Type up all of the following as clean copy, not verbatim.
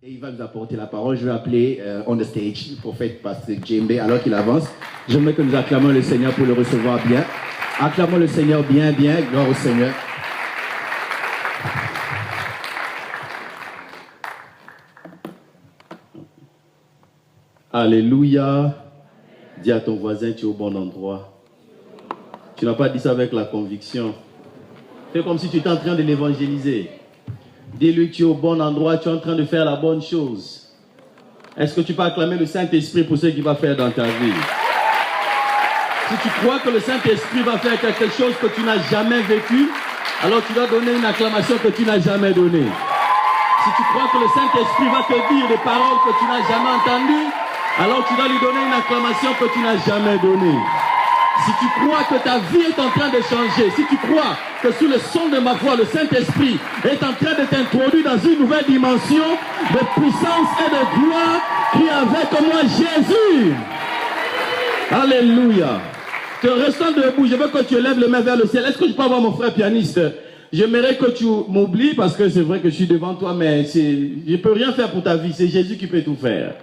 Et il va nous apporter la parole. Je vais appeler on the stage le prophète Pasteur Djembe alors qu'il avance. J'aimerais que nous acclamons le Seigneur pour le recevoir bien. Acclamons le Seigneur bien, bien. Gloire au Seigneur. Alléluia. Dis à ton voisin, tu es au bon endroit. Tu n'as pas dit ça avec la conviction. Fais comme si tu étais en train de l'évangéliser. Dis-lui que tu es au bon endroit, tu es en train de faire la bonne chose. Est-ce que tu peux acclamer le Saint-Esprit pour ce qu'il va faire dans ta vie? Si tu crois que le Saint-Esprit va faire quelque chose que tu n'as jamais vécu, alors tu dois donner une acclamation que tu n'as jamais donnée. Si tu crois que le Saint-Esprit va te dire des paroles que tu n'as jamais entendues, alors tu dois lui donner une acclamation que tu n'as jamais donnée. Si tu crois que ta vie est en train de changer, si tu crois que sous le son de ma voix, le Saint-Esprit est en train de t'introduire dans une nouvelle dimension de puissance et de gloire, crie avec moi Jésus. Alléluia. Te restant debout, je veux que tu élèves les mains vers le ciel. Est-ce que je peux avoir mon frère pianiste? J'aimerais que tu m'oublies parce que c'est vrai que je suis devant toi, mais je ne peux rien faire pour ta vie. C'est Jésus qui peut tout faire.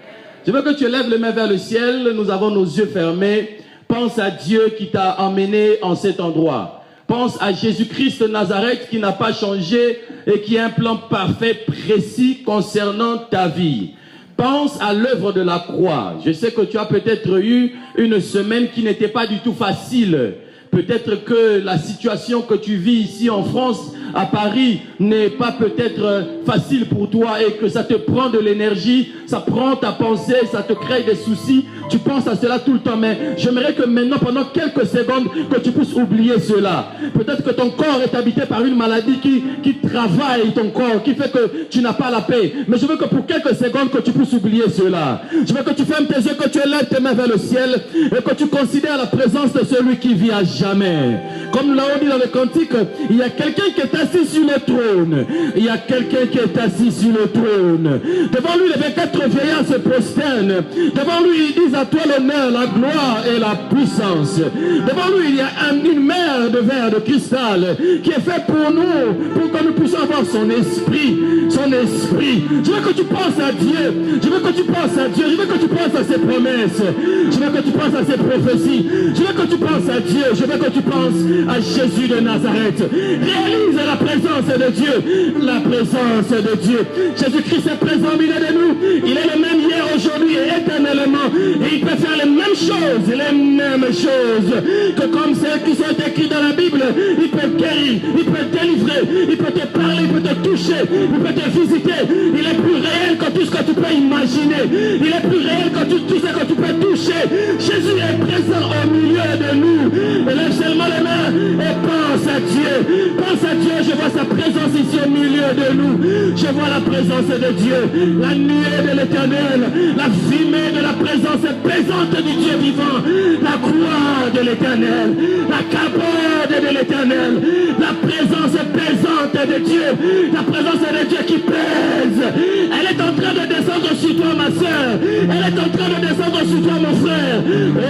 Je veux que tu élèves les mains vers le ciel. Nous avons nos yeux fermés. Pense à Dieu qui t'a emmené en cet endroit. Pense à Jésus-Christ de Nazareth qui n'a pas changé et qui a un plan parfait, précis concernant ta vie. Pense à l'œuvre de la croix. Je sais que tu as peut-être eu une semaine qui n'était pas du tout facile. Peut-être que la situation que tu vis ici en France, à Paris, n'est pas peut-être facile pour toi et que ça te prend de l'énergie, ça prend ta pensée, ça te crée des soucis. Tu penses à cela tout le temps, mais j'aimerais que maintenant, pendant quelques secondes, que tu puisses oublier cela. Peut-être que ton corps est habité par une maladie qui travaille ton corps, qui fait que tu n'as pas la paix. Mais je veux que pour quelques secondes, que tu puisses oublier cela. Je veux que tu fermes tes yeux, que tu élèves tes mains vers le ciel et que tu considères la présence de celui qui vit à jamais. Comme nous l'avons dit dans le cantique, il y a quelqu'un qui est assis sur le trône. Il y a quelqu'un qui est assis sur le trône. Devant lui, les 24 veillants se prosternent. Devant lui, ils disent à toi l'honneur, la gloire et la puissance. Devant lui, il y a une mer de verre, de cristal, qui est fait pour nous, pour que nous puissions avoir son esprit. Son esprit. Je veux que tu penses à Dieu. Je veux que tu penses à Dieu. Je veux que tu penses à ses promesses. Je veux que tu penses à ses prophéties. Je veux que tu penses à Dieu. Je veux que tu penses à Jésus de Nazareth. Réalise la présence de Dieu. La présence de Dieu. Jésus-Christ est présent au milieu de nous. Il est le même hier, aujourd'hui et éternellement. Et il peut faire les mêmes choses. Les mêmes choses. Que comme celles qui sont écrites dans la Bible. Il peut guérir. Il peut délivrer. Il peut te parler. Il peut te toucher. Il peut te visiter. Il est plus réel que tout ce que tu peux imaginer. Il est plus réel que tout ce que tu peux toucher. Jésus est présent au milieu de nous. Lève seulement les mains et pense à Dieu. Pense à Dieu, je vois sa présence ici au milieu de nous. Je vois la présence de Dieu. La nuée de l'éternel. La fumée de la présence pesante du Dieu vivant. La gloire de l'éternel. La cabode de l'éternel. La présence pesante de Dieu. La présence de Dieu qui pèse. Elle est en train de descendre sur toi, ma soeur. Elle est en train de descendre sur toi, mon frère.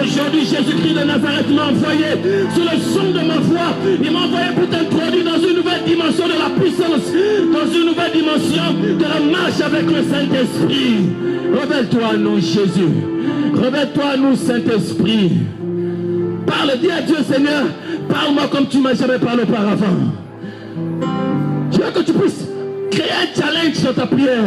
Aujourd'hui, Jésus-Christ de Nazareth m'a envoyé sur le son de ma voix. Il m'a envoyé pour t'introduire dans une nouvelle dimension de la puissance, dans une nouvelle dimension de la marche avec le Saint-Esprit. Révèle-toi à nous, Jésus. Révèle-toi à nous, Saint-Esprit. Parle, dis à Dieu, Seigneur, parle-moi comme tu m'as jamais parlé auparavant. Je veux que tu puisses créer un challenge dans ta prière.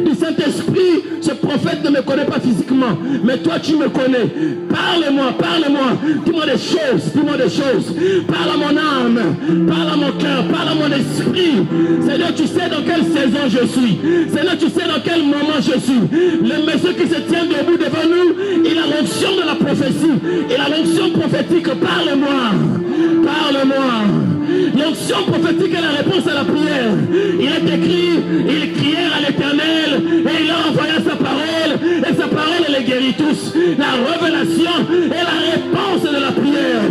Du Saint-Esprit, ce prophète ne me connaît pas physiquement, mais toi tu me connais. Parle-moi, parle-moi. Dis-moi des choses, dis-moi des choses. Parle à mon âme, parle à mon cœur, parle à mon esprit. Seigneur, tu sais dans quelle saison je suis. Seigneur, tu sais dans quel moment je suis. Le monsieur qui se tient debout devant nous, il a l'onction de la prophétie. Il a l'onction prophétique. Parle-moi, parle-moi. L'onction prophétique est la réponse à la prière. Il est écrit, ils crièrent à l'Éternel et il leur envoya sa parole et sa parole les guérit tous. La révélation est la réponse de la prière.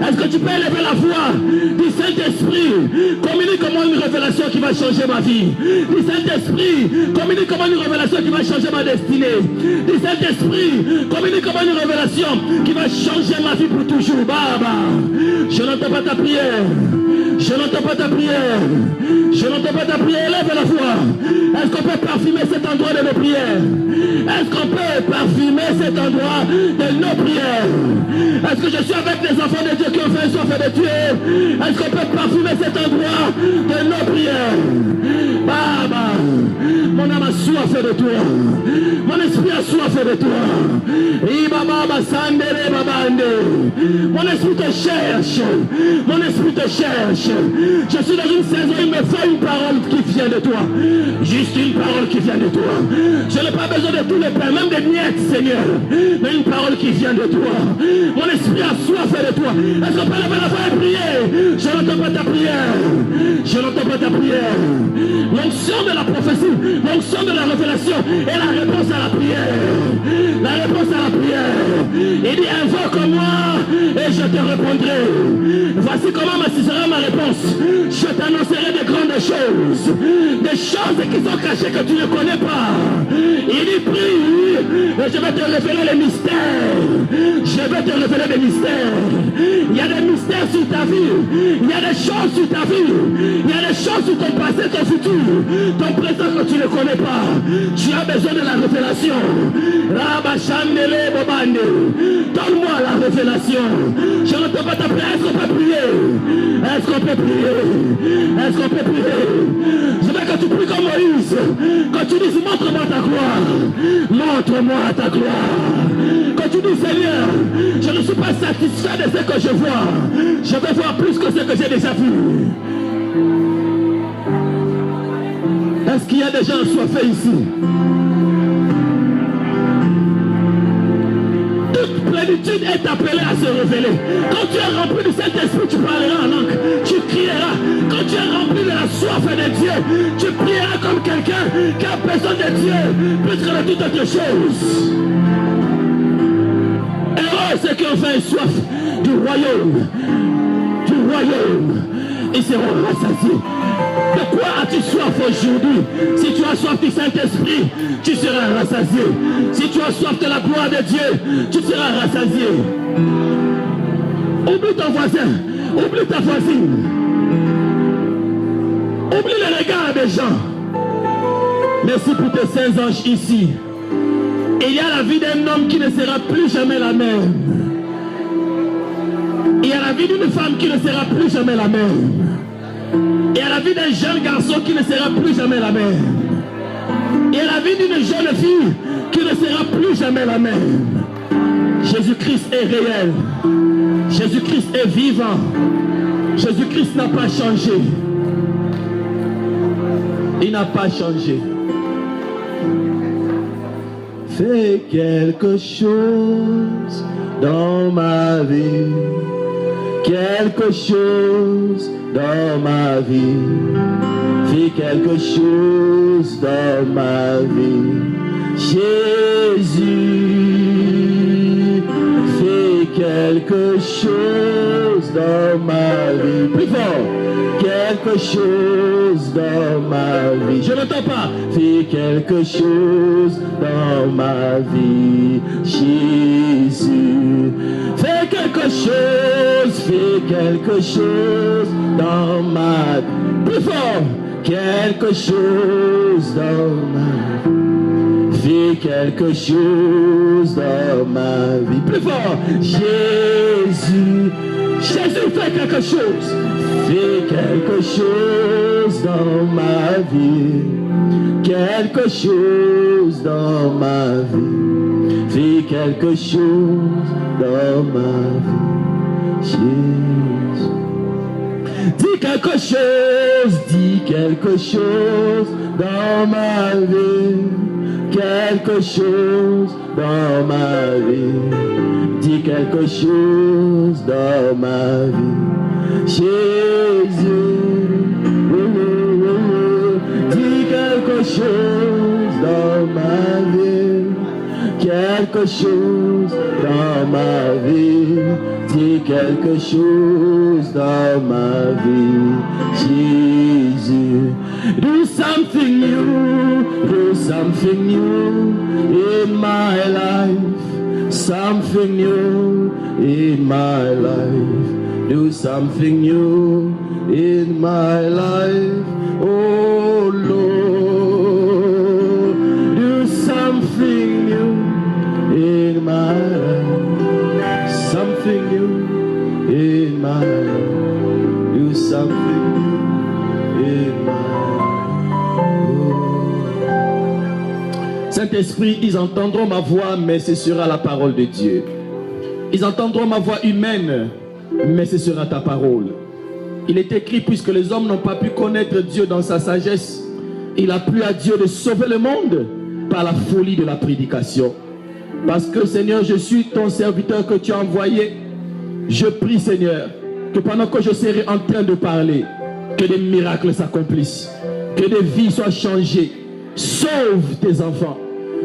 Est-ce que tu peux élever la voix du Saint-Esprit? Communique-moi une révélation qui va changer ma vie. Du Saint-Esprit, communique-moi une révélation qui va changer ma destinée. Du Saint-Esprit, communique-moi une révélation qui va changer ma vie pour toujours. Baba, je n'entends pas ta prière. Je n'entends pas ta prière. Je n'entends pas ta prière. Lève la voix. Est-ce qu'on peut parfumer cet prières? Est-ce qu'on peut parfumer cet endroit de nos prières? Est-ce que je suis avec les enfants de Dieu qui ont fait soif de Dieu? Est-ce qu'on peut parfumer cet endroit de nos prières? Baba, mon âme a soif de toi. Mon esprit a soif de toi. Mon esprit te cherche. Mon esprit te cherche. Je suis dans une saison, il me faut une parole qui vient de toi. Juste une parole qui vient de toi. Je n'ai pas besoin de tous les pains, même des miettes, Seigneur. Mais une parole qui vient de toi. Mon esprit a soif de toi. Est-ce qu'on peut lever la voix et prier? Je n'entends pas ta prière. Je n'entends pas ta prière. L'onction de la prophétie, l'onction de la révélation est la réponse à la prière. La réponse à la prière. Il dit, invoque-moi et je te répondrai. Voici comment sera ma réponse. Je t'annoncerai des grandes choses. Des choses qui sont cachées que tu ne connais pas. Il dit, prie et je vais te révéler les mystères. Je vais te révéler des mystères. Il y a des mystères sur ta vie. Il y a des choses sur ta vie. Il y a des choses sur ton passé, ton futur, ton présent que tu ne connais pas. Tu as besoin de la révélation. Donne-moi la révélation. Je ne peux pas t'appeler. Est-ce qu'on peut prier? Est-ce qu'on peut prier? Est-ce qu'on peut prier? Je veux que tu pries comme Moïse. Quand tu dis, montre-moi ta gloire. Montre-moi ta gloire. Quand tu dis, Seigneur, je ne suis pas satisfait de ce que je vois. Je veux voir plus que ce que j'ai déjà vu. Est-ce qu'il y a des gens assoiffés ici? Toute plénitude est appelée à se révéler. Quand tu es rempli du Saint-Esprit, tu parleras en langue. Tu crieras. Quand tu es rempli de la soif de Dieu, tu prieras comme quelqu'un qui a besoin de Dieu plus que de toute autre chose. Heureux ceux qui ont fait soif du royaume. Du royaume. Ils seront rassasiés. De quoi as-tu soif aujourd'hui? Si tu as soif du Saint-Esprit, tu seras rassasié. Si tu as soif de la gloire de Dieu, tu seras rassasié. Oublie ton voisin. Oublie ta voisine. Oublie le regard des gens. Merci pour tes saints anges ici. Il y a la vie d'un homme qui ne sera plus jamais la même. Il y a la vie d'une femme qui ne sera plus jamais la même. Il y a la vie d'un jeune garçon qui ne sera plus jamais la même. Il y a la vie d'une jeune fille qui ne sera plus jamais la même. Jésus-Christ est réel. Jésus-Christ est vivant. Jésus-Christ n'a pas changé. Il n'a pas changé. Fais quelque chose dans ma vie. Quelque chose dans ma vie. Fais quelque chose dans ma vie. Jésus, fais quelque chose dans ma vie. Plus fort. Quelque chose dans ma vie. Je n'entends pas. Fais quelque chose dans ma vie. Jésus, fais quelque chose. Fais quelque chose dans ma vie. Plus fort. Quelque chose dans ma vie. Fais quelque chose dans ma vie. Plus fort. Jésus. Jésus fait quelque chose. Fais quelque chose dans ma vie. Quelque chose dans ma vie. Fais quelque chose dans ma vie. Jésus. Dis quelque chose. Dis quelque chose dans ma vie. Quelque chose dans ma vie. Dis quelque chose dans ma vie. Jésus, dis quelque chose dans ma vie. Quelque chose dans ma vie. Dis quelque chose dans ma vie. Jésus, do something new. Do something new in my life. Something new in my life. Do something new in my life. Oh Lord, do something Saint-Esprit, ils entendront ma voix, mais ce sera la parole de Dieu. Ils entendront ma voix humaine, mais ce sera ta parole. Il est écrit, puisque les hommes n'ont pas pu connaître Dieu dans sa sagesse, il a plu à Dieu de sauver le monde par la folie de la prédication. Parce que, Seigneur, je suis ton serviteur que tu as envoyé. Je prie, Seigneur, que pendant que je serai en train de parler, que des miracles s'accomplissent, que des vies soient changées. Sauve tes enfants.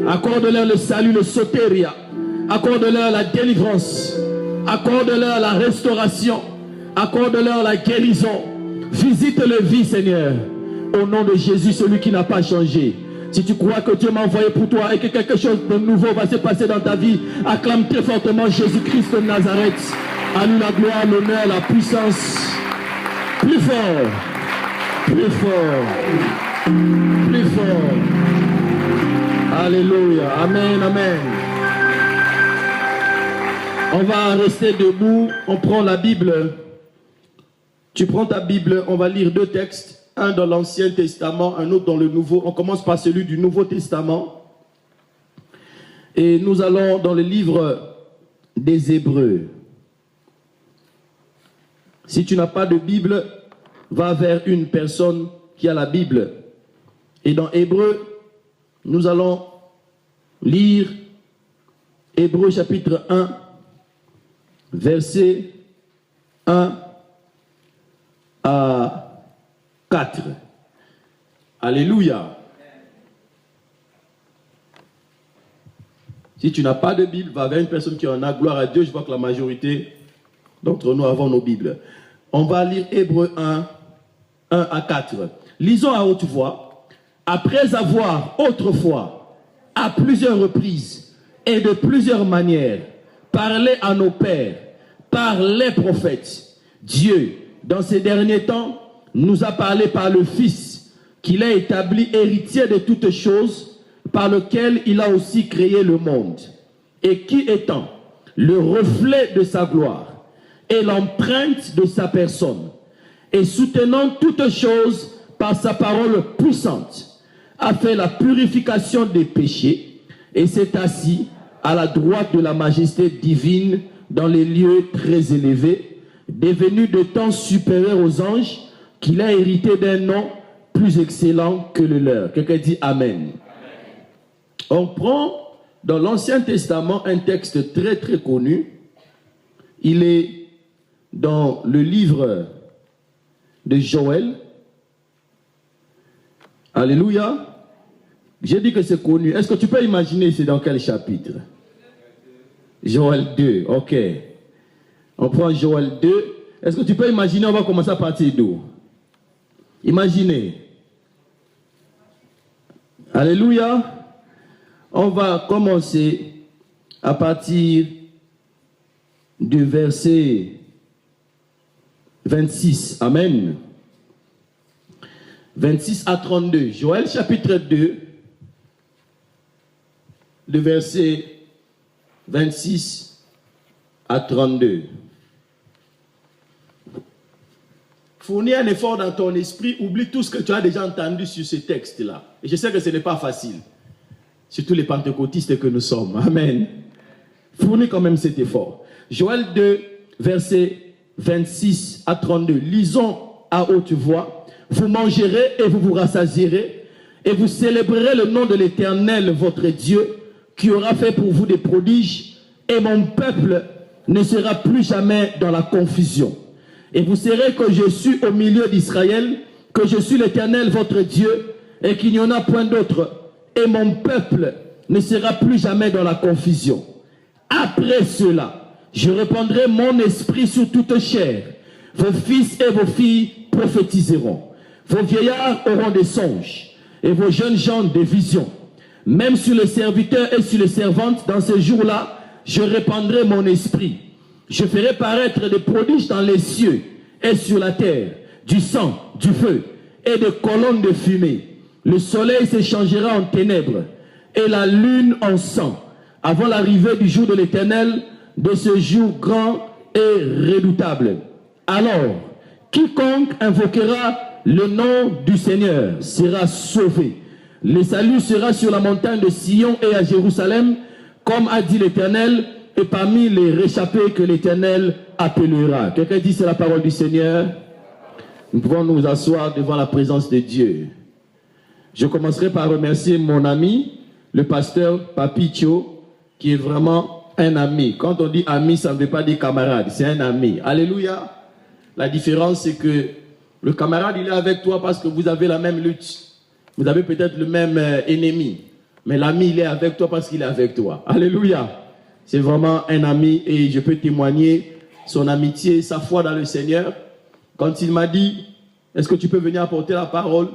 Accorde-leur le salut, le sotéria. Accorde-leur la délivrance. Accorde-leur la restauration. Accorde-leur la guérison. Visite les vies, Seigneur. Au nom de Jésus, celui qui n'a pas changé. Si tu crois que Dieu m'a envoyé pour toi et que quelque chose de nouveau va se passer dans ta vie, acclame très fortement Jésus-Christ de Nazareth. À lui la gloire, l'honneur, la puissance. Plus fort. Plus fort. Plus fort. Alléluia. Amen, amen. On va rester debout. On prend la Bible. Tu prends ta Bible. On va lire deux textes. Un dans l'Ancien Testament, un autre dans le Nouveau. On commence par celui du Nouveau Testament. Et nous allons dans le livre des Hébreux. Si tu n'as pas de Bible, va vers une personne qui a la Bible. Et dans Hébreux, nous allons lire Hébreux chapitre 1, verset 1 à 4. Alléluia. Si tu n'as pas de Bible, va vers une personne qui en a. Gloire à Dieu. Je vois que la majorité d'entre nous avons nos Bibles. On va lire Hébreux 1, 1 à 4. Lisons à haute voix. Après avoir autrefois, à plusieurs reprises et de plusieurs manières, parlé à nos pères par les prophètes, Dieu, dans ces derniers temps, nous a parlé par le Fils, qu'il a établi héritier de toutes choses, par lequel il a aussi créé le monde, et qui étant le reflet de sa gloire et l'empreinte de sa personne, et soutenant toutes choses par sa parole puissante, a fait la purification des péchés, et s'est assis à la droite de la majesté divine dans les lieux très élevés, devenu de temps supérieur aux anges, qu'il a hérité d'un nom plus excellent que le leur. Quelqu'un dit Amen. Amen. On prend dans l'Ancien Testament un texte très très connu. Il est dans le livre de Joël. Alléluia. J'ai dit que c'est connu. Est-ce que tu peux imaginer c'est dans quel chapitre? Joël 2, ok. On prend Joël 2. Est-ce que tu peux imaginer, on va commencer à partir d'où? Imaginez. Alléluia. On va commencer à partir du verset 26. Amen. 26 à 32. Joël chapitre 2, le verset 26 à 32. Fournis un effort dans ton esprit, oublie tout ce que tu as déjà entendu sur ce texte-là. Et je sais que ce n'est pas facile. Surtout les pentecôtistes que nous sommes. Amen. Fournis quand même cet effort. Joël 2, verset 26 à 32. Lisons à haute voix. Vous mangerez et vous vous rassasierez, et vous célébrerez le nom de l'Éternel, votre Dieu, qui aura fait pour vous des prodiges, et mon peuple ne sera plus jamais dans la confusion. Et vous saurez que je suis au milieu d'Israël, que je suis l'Éternel, votre Dieu, et qu'il n'y en a point d'autre. Et mon peuple ne sera plus jamais dans la confusion. Après cela, je répandrai mon esprit sur toute chair. Vos fils et vos filles prophétiseront. Vos vieillards auront des songes, et vos jeunes gens des visions. Même sur les serviteurs et sur les servantes, dans ces jours-là, je répandrai mon esprit. Je ferai paraître des prodiges dans les cieux et sur la terre, du sang, du feu et des colonnes de fumée. Le soleil se changera en ténèbres et la lune en sang, avant l'arrivée du jour de l'Éternel, de ce jour grand et redoutable. Alors, quiconque invoquera le nom du Seigneur sera sauvé. Le salut sera sur la montagne de Sion et à Jérusalem, comme a dit l'Éternel, et parmi les réchappés que l'Éternel appellera. Quelqu'un dit c'est la parole du Seigneur. Nous pouvons nous asseoir devant la présence de Dieu. Je commencerai par remercier mon ami, le pasteur Papicho, qui est vraiment un ami. Quand on dit ami, ça ne veut pas dire camarade, c'est un ami. Alléluia. La différence, c'est que le camarade, il est avec toi parce que vous avez la même lutte. Vous avez peut-être le même ennemi. Mais l'ami, il est avec toi parce qu'il est avec toi. Alléluia. C'est vraiment un ami et je peux témoigner son amitié, sa foi dans le Seigneur. Quand il m'a dit, est-ce que tu peux venir apporter la parole?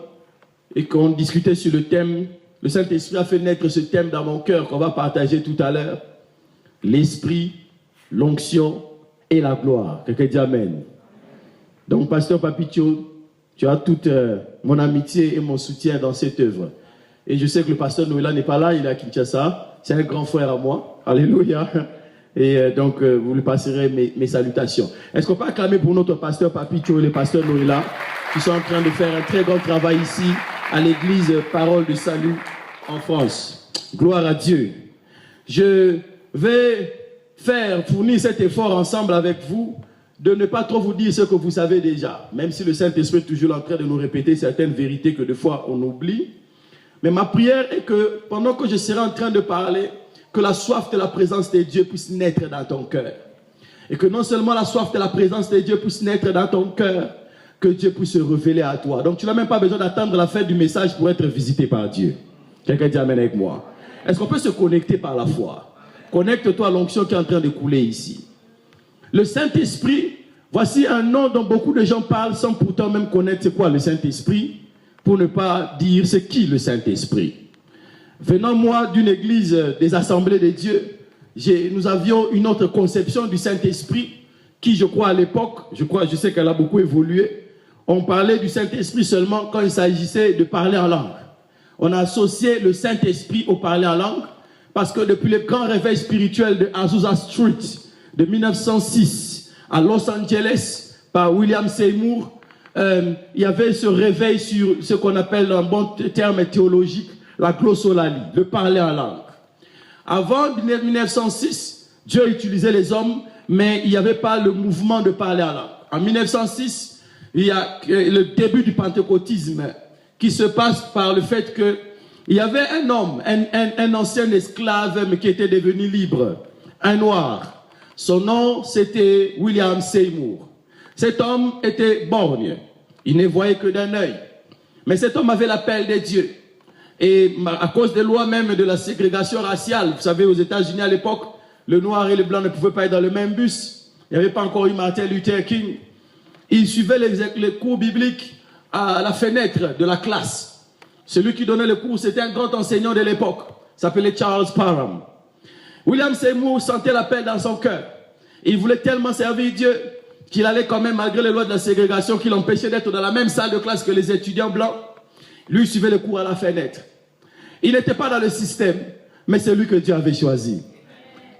Et qu'on discutait sur le thème, le Saint-Esprit a fait naître ce thème dans mon cœur qu'on va partager tout à l'heure. L'Esprit, l'onction et la gloire. Quelqu'un dit Amen. Donc, pasteur Papicho, tu as toute mon amitié et mon soutien dans cette œuvre. Et je sais que le pasteur Noëlla n'est pas là, il est à Kinshasa. C'est un grand frère à moi. Alléluia. Et donc, vous lui passerez mes salutations. Est-ce qu'on peut acclamer pour notre pasteur Papicho et le pasteur Noëlla, qui sont en train de faire un très grand travail ici à l'église Parole de Salut en France. Gloire à Dieu. Je vais fournir cet effort ensemble avec vous de ne pas trop vous dire ce que vous savez déjà, même si le Saint-Esprit est toujours en train de nous répéter certaines vérités que des fois on oublie. Mais ma prière est que pendant que je serai en train de parler, que la soif de la présence de Dieu puisse naître dans ton cœur. Et que non seulement la soif de la présence de Dieu puisse naître dans ton cœur, que Dieu puisse se révéler à toi. Donc tu n'as même pas besoin d'attendre la fin du message pour être visité par Dieu. Quelqu'un dit Amen avec moi. Est-ce qu'on peut se connecter par la foi? Connecte-toi à l'onction qui est en train de couler ici. Le Saint-Esprit, voici un nom dont beaucoup de gens parlent sans pourtant même connaître c'est quoi le Saint-Esprit, pour ne pas dire c'est qui le Saint-Esprit. Venant moi d'une église des assemblées de Dieu, nous avions une autre conception du Saint-Esprit qui, je crois à l'époque, je sais qu'elle a beaucoup évolué, on parlait du Saint-Esprit seulement quand il s'agissait de parler en langue. On a associé le Saint-Esprit au parler en langue parce que depuis le grand réveil spirituel de Azusa Street de 1906 à Los Angeles par William Seymour, il y avait ce réveil sur ce qu'on appelle un bon terme théologique, la glossolalie, le parler en langue. Avant 1906, Dieu utilisait les hommes, mais il n'y avait pas le mouvement de parler en langue. En 1906, il y a le début du pentecôtisme qui se passe par le fait qu'il y avait un homme, un ancien esclave, mais qui était devenu libre, un noir. Son nom, c'était William Seymour. Cet homme était borgne. Il ne voyait que d'un œil. Mais cet homme avait l'appel de Dieu. Et à cause des lois même de la ségrégation raciale, vous savez, aux États-Unis à l'époque, le noir et le blanc ne pouvaient pas être dans le même bus. Il n'y avait pas encore eu Martin Luther King. Il suivait les cours bibliques à la fenêtre de la classe. Celui qui donnait le cours, c'était un grand enseignant de l'époque. Il s'appelait Charles Parham. William Seymour sentait l'appel dans son cœur. Il voulait tellement servir Dieu qu'il allait quand même, malgré les lois de la ségrégation qui l'empêchaient d'être dans la même salle de classe que les étudiants blancs, lui suivait le cours à la fenêtre. Il n'était pas dans le système, mais c'est lui que Dieu avait choisi.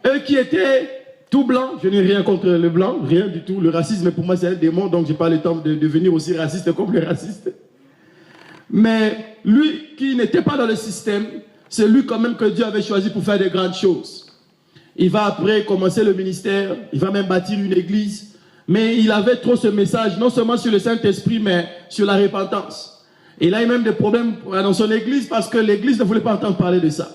Eux qui étaient tout blancs, je n'ai rien contre le blanc, rien du tout. Le racisme pour moi c'est un démon, donc je n'ai pas le temps de devenir aussi raciste comme les racistes. Mais lui qui n'était pas dans le système, c'est lui quand même que Dieu avait choisi pour faire de grandes choses. Il va après commencer le ministère, il va même bâtir une église, mais il avait trop ce message, non seulement sur le Saint-Esprit, mais sur la repentance. Il a eu même des problèmes dans son église parce que l'église ne voulait pas entendre parler de ça.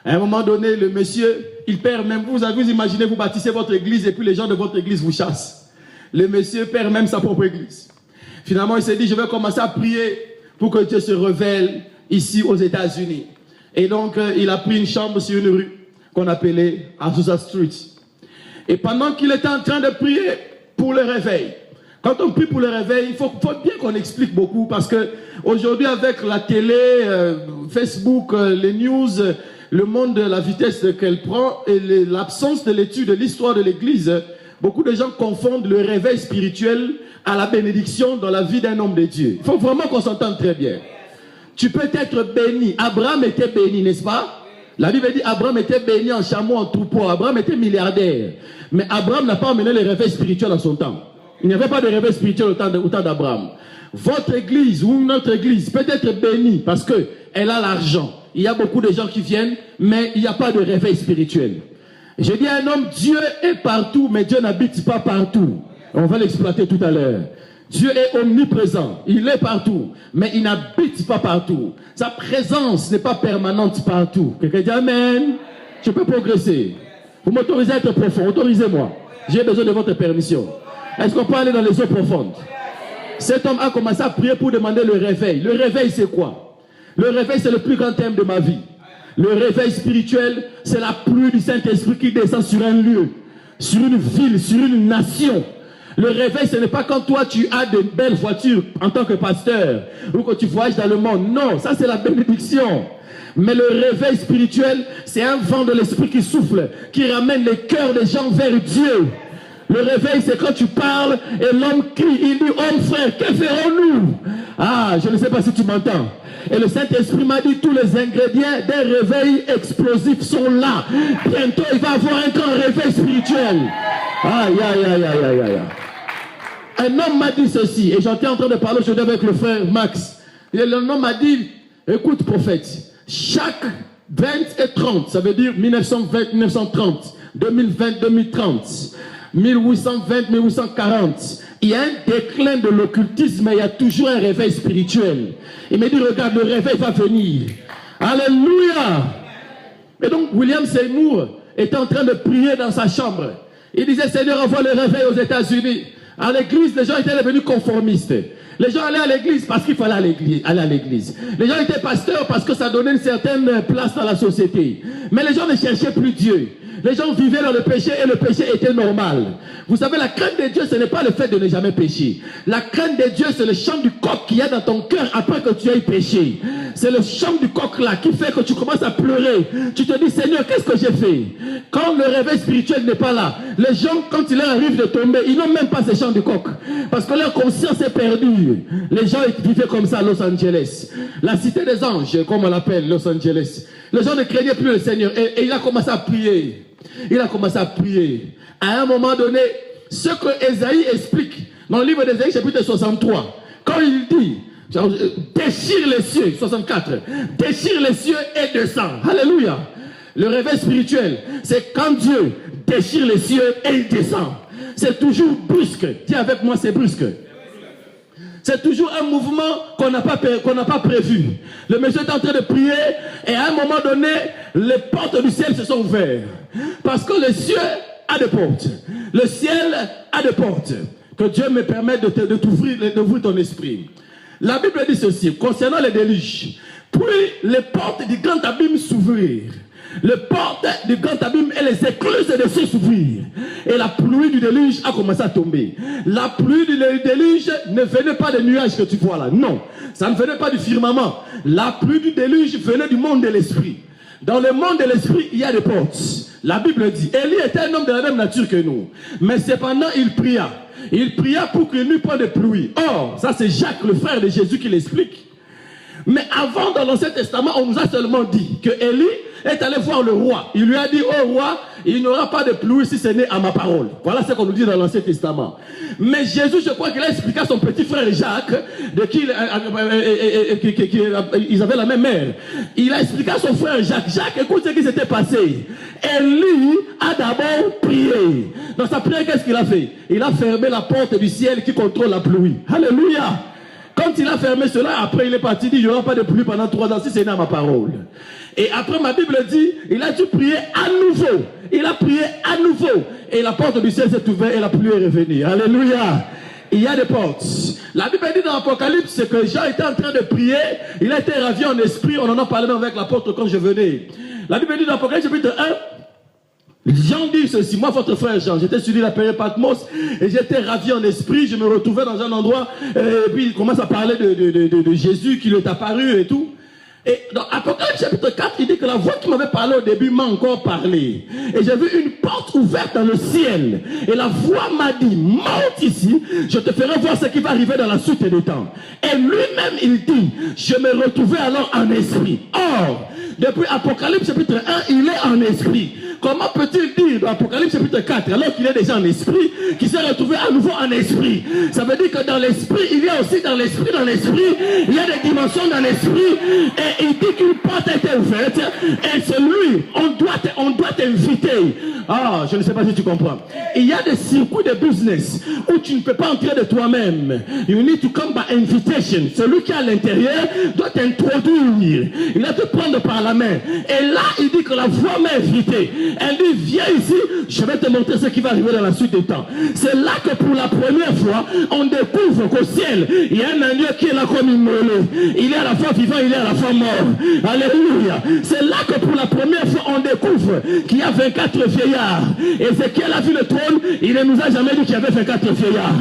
À un moment donné, le monsieur, il perd même, vous imaginez, vous bâtissez votre église et puis les gens de votre église vous chassent. Le monsieur perd même sa propre église. Finalement, il s'est dit, je vais commencer à prier pour que Dieu se révèle ici aux États-Unis. Et donc, il a pris une chambre sur une rue qu'on appelait Azusa Street. Et pendant qu'il était en train de prier pour le réveil, quand on prie pour le réveil, il faut bien qu'on explique beaucoup parce que aujourd'hui avec la télé, Facebook, les news, le monde de la vitesse qu'elle prend et l'absence de l'étude de l'histoire de l'Église, beaucoup de gens confondent le réveil spirituel à la bénédiction dans la vie d'un homme de Dieu. Il faut vraiment qu'on s'entende très bien. Tu peux être béni. Abraham était béni, n'est-ce pas? La Bible dit Abraham était béni en chameau, en troupeau. Abraham était milliardaire. Mais Abraham n'a pas emmené le réveil spirituel en son temps. Il n'y avait pas de réveil spirituel au temps d'Abraham. votre église ou notre église peut être bénie parce qu'elle a l'argent. Il y a beaucoup de gens qui viennent, mais il n'y a pas de réveil spirituel. Je dis à un homme, Dieu est partout, mais Dieu n'habite pas partout. On va l'exploiter tout à l'heure. Dieu est omniprésent, il est partout, mais il n'habite pas partout. Sa présence n'est pas permanente partout. Quelqu'un dit Amen. Je peux progresser. Vous m'autorisez à être profond, autorisez-moi. J'ai besoin de votre permission. Est-ce qu'on peut aller dans les eaux profondes? Cet homme a commencé à prier pour demander le réveil. Le réveil, c'est quoi? Le réveil, c'est le plus grand thème de ma vie. Le réveil spirituel, c'est la pluie du Saint-Esprit qui descend sur un lieu, sur une ville, sur une nation. Le réveil, ce n'est pas quand toi tu as de belles voitures en tant que pasteur ou que tu voyages dans le monde. Non, ça c'est la bénédiction. Mais le réveil spirituel, c'est un vent de l'esprit qui souffle, qui ramène les cœurs des gens vers Dieu. Le réveil, c'est quand tu parles et l'homme crie, il dit, oh frère, que ferons-nous? Ah, je ne sais pas si tu m'entends. Et le Saint-Esprit m'a dit, tous les ingrédients d'un réveil explosif sont là. Bientôt, il va y avoir un grand réveil spirituel. Aïe, aïe, aïe, aïe, aïe, aïe. Un homme m'a dit ceci, et j'étais en train de parler aujourd'hui avec le frère Max. Et l'homme m'a dit, écoute prophète, chaque 20 et 30, ça veut dire 1920, 1930, 2020, 2030, 1820, 1840, il y a un déclin de l'occultisme, mais il y a toujours un réveil spirituel. Il m'a dit, regarde, le réveil va venir. Alléluia. Et donc, William Seymour était en train de prier dans sa chambre. Il disait, Seigneur, envoie le réveil aux États-Unis. À l'église, les gens étaient devenus conformistes. Les gens allaient à l'église parce qu'il fallait aller à l'église. Les gens étaient pasteurs parce que ça donnait une certaine place dans la société. Mais les gens ne cherchaient plus Dieu. Les gens vivaient dans le péché et le péché était normal. Vous savez, la crainte de Dieu, ce n'est pas le fait de ne jamais pécher. La crainte de Dieu, c'est le chant du coq qu'il y a dans ton cœur après que tu aies péché. C'est le chant du coq là qui fait que tu commences à pleurer. Tu te dis, Seigneur, qu'est-ce que j'ai fait? Quand le réveil spirituel n'est pas là, les gens, quand il leur arrive de tomber, ils n'ont même pas ce chant du coq. Parce que leur conscience est perdue. Les gens vivaient comme ça à Los Angeles. La cité des anges, comme on l'appelle, Los Angeles. Les gens ne craignaient plus le Seigneur. Et il a commencé à prier. Il a commencé à prier. À un moment donné, ce que Ésaïe explique dans le livre d'Ésaïe, chapitre 63, quand il dit, déchire les cieux, 64, déchire les cieux et descend. Alléluia. Le réveil spirituel, c'est quand Dieu déchire les cieux et il descend. C'est toujours brusque. Dis avec moi, c'est brusque. C'est toujours un mouvement qu'on n'a pas prévu. Le monsieur est en train de prier et à un moment donné, les portes du ciel se sont ouvertes. Parce que le ciel a des portes. Le ciel a des portes. Que Dieu me permette d'ouvrir ton esprit. La Bible dit ceci, concernant les déluges. Puis les portes du grand abîme s'ouvrirent. Les portes du grand abîme et les écluses des cieux s'ouvrirent. Et la pluie du déluge a commencé à tomber. La pluie du déluge ne venait pas des nuages que tu vois là. Non, ça ne venait pas du firmament. La pluie du déluge venait du monde de l'esprit. Dans le monde de l'esprit, il y a des portes. La Bible dit, Élie était un homme de la même nature que nous. Mais cependant, il pria. Il pria pour qu'il n'y eût pas de pluie. Or, ça c'est Jacques, le frère de Jésus, qui l'explique. Mais avant, dans l'Ancien Testament, on nous a seulement dit que Élie est allé voir le roi. Il lui a dit, oh roi, il n'y aura pas de pluie si ce n'est à ma parole. Voilà ce qu'on nous dit dans l'Ancien Testament. Mais Jésus, je crois qu'il a expliqué à son petit frère Jacques, de qui ils avaient la même mère. Il a expliqué à son frère Jacques, Jacques, écoute ce qui s'était passé. Élie a d'abord prié. Dans sa prière, qu'est-ce qu'il a fait? Il a fermé la porte du ciel qui contrôle la pluie. Alléluia! Quand il a fermé cela, après il est parti, il dit, il n'y aura pas de pluie pendant 3 ans si ce n'est à ma parole. Et après ma Bible dit, il a dû prier à nouveau. Il a prié à nouveau. Et la porte du ciel s'est ouverte et la pluie est revenue. Alléluia. Il y a des portes. La Bible dit dans l'Apocalypse que Jean était en train de prier. Il a été ravi en esprit. On en a parlé avec l'apôtre quand je venais. La Bible dit dans l'Apocalypse chapitre 1. Jean dit ceci, moi votre frère Jean, j'étais sur l'île à Patmos et j'étais ravi en esprit, je me retrouvais dans un endroit et puis il commence à parler de Jésus qui lui est apparu et tout. Et dans Apocalypse chapitre 4, il dit que la voix qui m'avait parlé au début m'a encore parlé. Et j'ai vu une porte ouverte dans le ciel. Et la voix m'a dit, monte ici, je te ferai voir ce qui va arriver dans la suite des temps. Et lui-même, il dit, je me retrouvais alors en esprit. Or, depuis Apocalypse chapitre 1, il est en esprit. Comment peut-il dire dans Apocalypse chapitre 4, alors qu'il est déjà en esprit, qu'il s'est retrouvé à nouveau en esprit? Ça veut dire que dans l'esprit, il y a aussi dans l'esprit, il y a des dimensions dans l'esprit, et il dit qu'une porte a été ouverte, et c'est lui, on doit t'inviter. Ah, je ne sais pas si tu comprends. Il y a des circuits de business où tu ne peux pas entrer de toi-même. You need to come by invitation. Celui qui est à l'intérieur doit t'introduire. Il doit te prendre par la main. Et là, il dit que la voix m'a invité. Elle dit, viens ici, je vais te montrer ce qui va arriver dans la suite des temps. C'est là que pour la première fois, on découvre qu'au ciel, il y a un agneau qui est là comme une mêlée. Il est à la fois vivant, il est à la fois mort. Alléluia. C'est là que pour la première fois, on découvre qu'il y a 24 vieillards. Ézéchiel a vu le trône, il ne nous a jamais dit qu'il y avait 24 vieillards.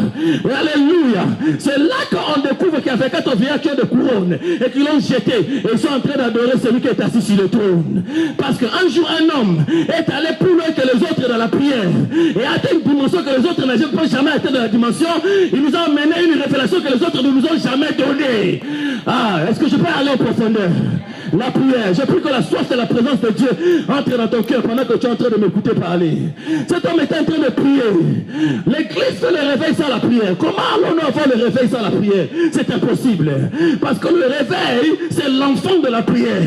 Alléluia. C'est là qu'on découvre qu'il y a 24 vieillards qui ont des couronnes et qui l'ont jeté. Et ils sont en train d'adorer celui qui est assis sur le trône. Parce qu'un jour, un homme est allé plus loin que les autres dans la prière et a atteint une dimension que les autres n'ont jamais atteint dans la dimension. Il nous a amené une révélation que les autres ne nous ont jamais donnée. Ah, est-ce que je peux aller en profondeur? La prière. J'ai pris que la soif de la présence de Dieu entre dans ton cœur pendant que tu es en train de m'écouter parler. Cet homme est en train de prier. L'église fait le réveil sans la prière. Comment allons-nous avoir le réveil sans la prière? C'est impossible. Parce que le réveil, c'est l'enfant de la prière.